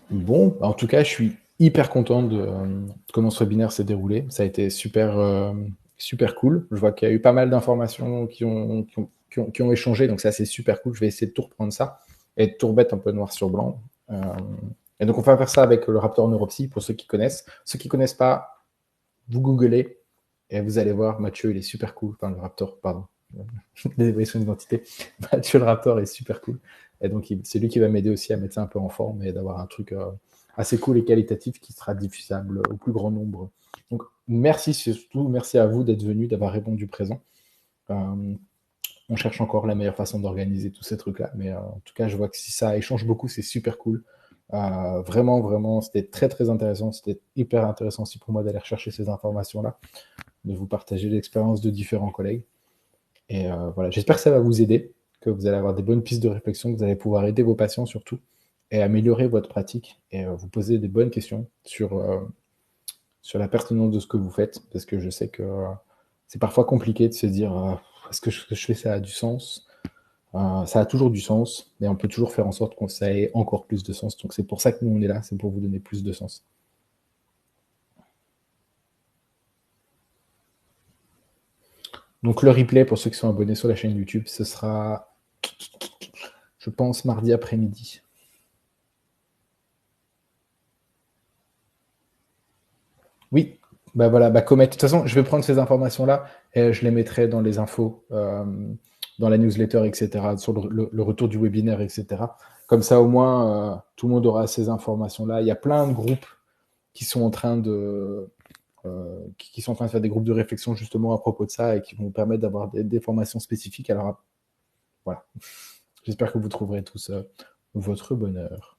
Bon, en tout cas, je suis hyper content de comment ce webinaire s'est déroulé. Ça a été super, super cool. Je vois qu'il y a eu pas mal d'informations qui ont échangé, donc ça c'est super cool. Je vais essayer de tout reprendre ça et de tout remettre un peu noir sur blanc. Et donc on va faire ça avec le Raptor Neuropsy pour ceux qui connaissent. Ceux qui ne connaissent pas, vous googlez et vous allez voir, Mathieu il est super cool. Enfin le Raptor, pardon. L'évolution d'identité. Mathieu le Raptor est super cool. Et donc, c'est lui qui va m'aider aussi à mettre ça un peu en forme et d'avoir un truc assez cool et qualitatif qui sera diffusable au plus grand nombre. Donc, merci surtout, merci à vous d'être venus, d'avoir répondu présent. On cherche encore la meilleure façon d'organiser tous ces trucs-là, mais en tout cas, je vois que si ça échange beaucoup, c'est super cool. Vraiment, c'était très, très intéressant. C'était hyper intéressant aussi pour moi d'aller rechercher ces informations-là, de vous partager l'expérience de différents collègues. Et voilà, j'espère que ça va vous aider. que vous allez avoir des bonnes pistes de réflexion, que vous allez pouvoir aider vos patients surtout et améliorer votre pratique et vous poser des bonnes questions sur la pertinence de ce que vous faites, parce que je sais que c'est parfois compliqué de se dire est-ce que ce que je fais, ça a du sens? Ça a toujours du sens, mais on peut toujours faire en sorte que ça ait encore plus de sens. Donc c'est pour ça que nous, on est là, c'est pour vous donner plus de sens. Donc le replay, pour ceux qui sont abonnés sur la chaîne YouTube, ce sera, je pense, mardi après-midi. Oui, bah voilà, bah Comet. De toute façon, je vais prendre ces informations-là et je les mettrai dans les infos, dans la newsletter, etc., sur le retour du webinaire, etc. Comme ça, au moins, tout le monde aura ces informations-là. Il y a plein de groupes qui sont en train de faire des groupes de réflexion justement à propos de ça et qui vont permettre d'avoir des formations spécifiques. Alors voilà, j'espère que vous trouverez tous votre bonheur.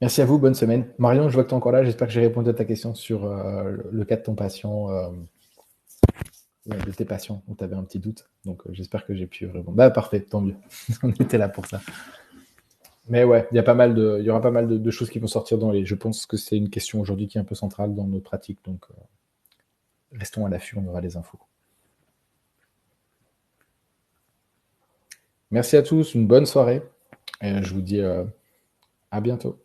Merci à vous, bonne semaine. Marion, je vois que tu es encore là, j'espère que j'ai répondu à ta question sur le cas de ton patient, de tes patients, où tu avais un petit doute. Donc j'espère que j'ai pu répondre. Bah parfait, tant mieux. On était là pour ça. Mais ouais, il y aura pas mal de choses qui vont sortir dans les. Je pense que c'est une question aujourd'hui qui est un peu centrale dans nos pratiques, donc restons à l'affût, on aura les infos. Merci à tous, une bonne soirée, et je vous dis à bientôt.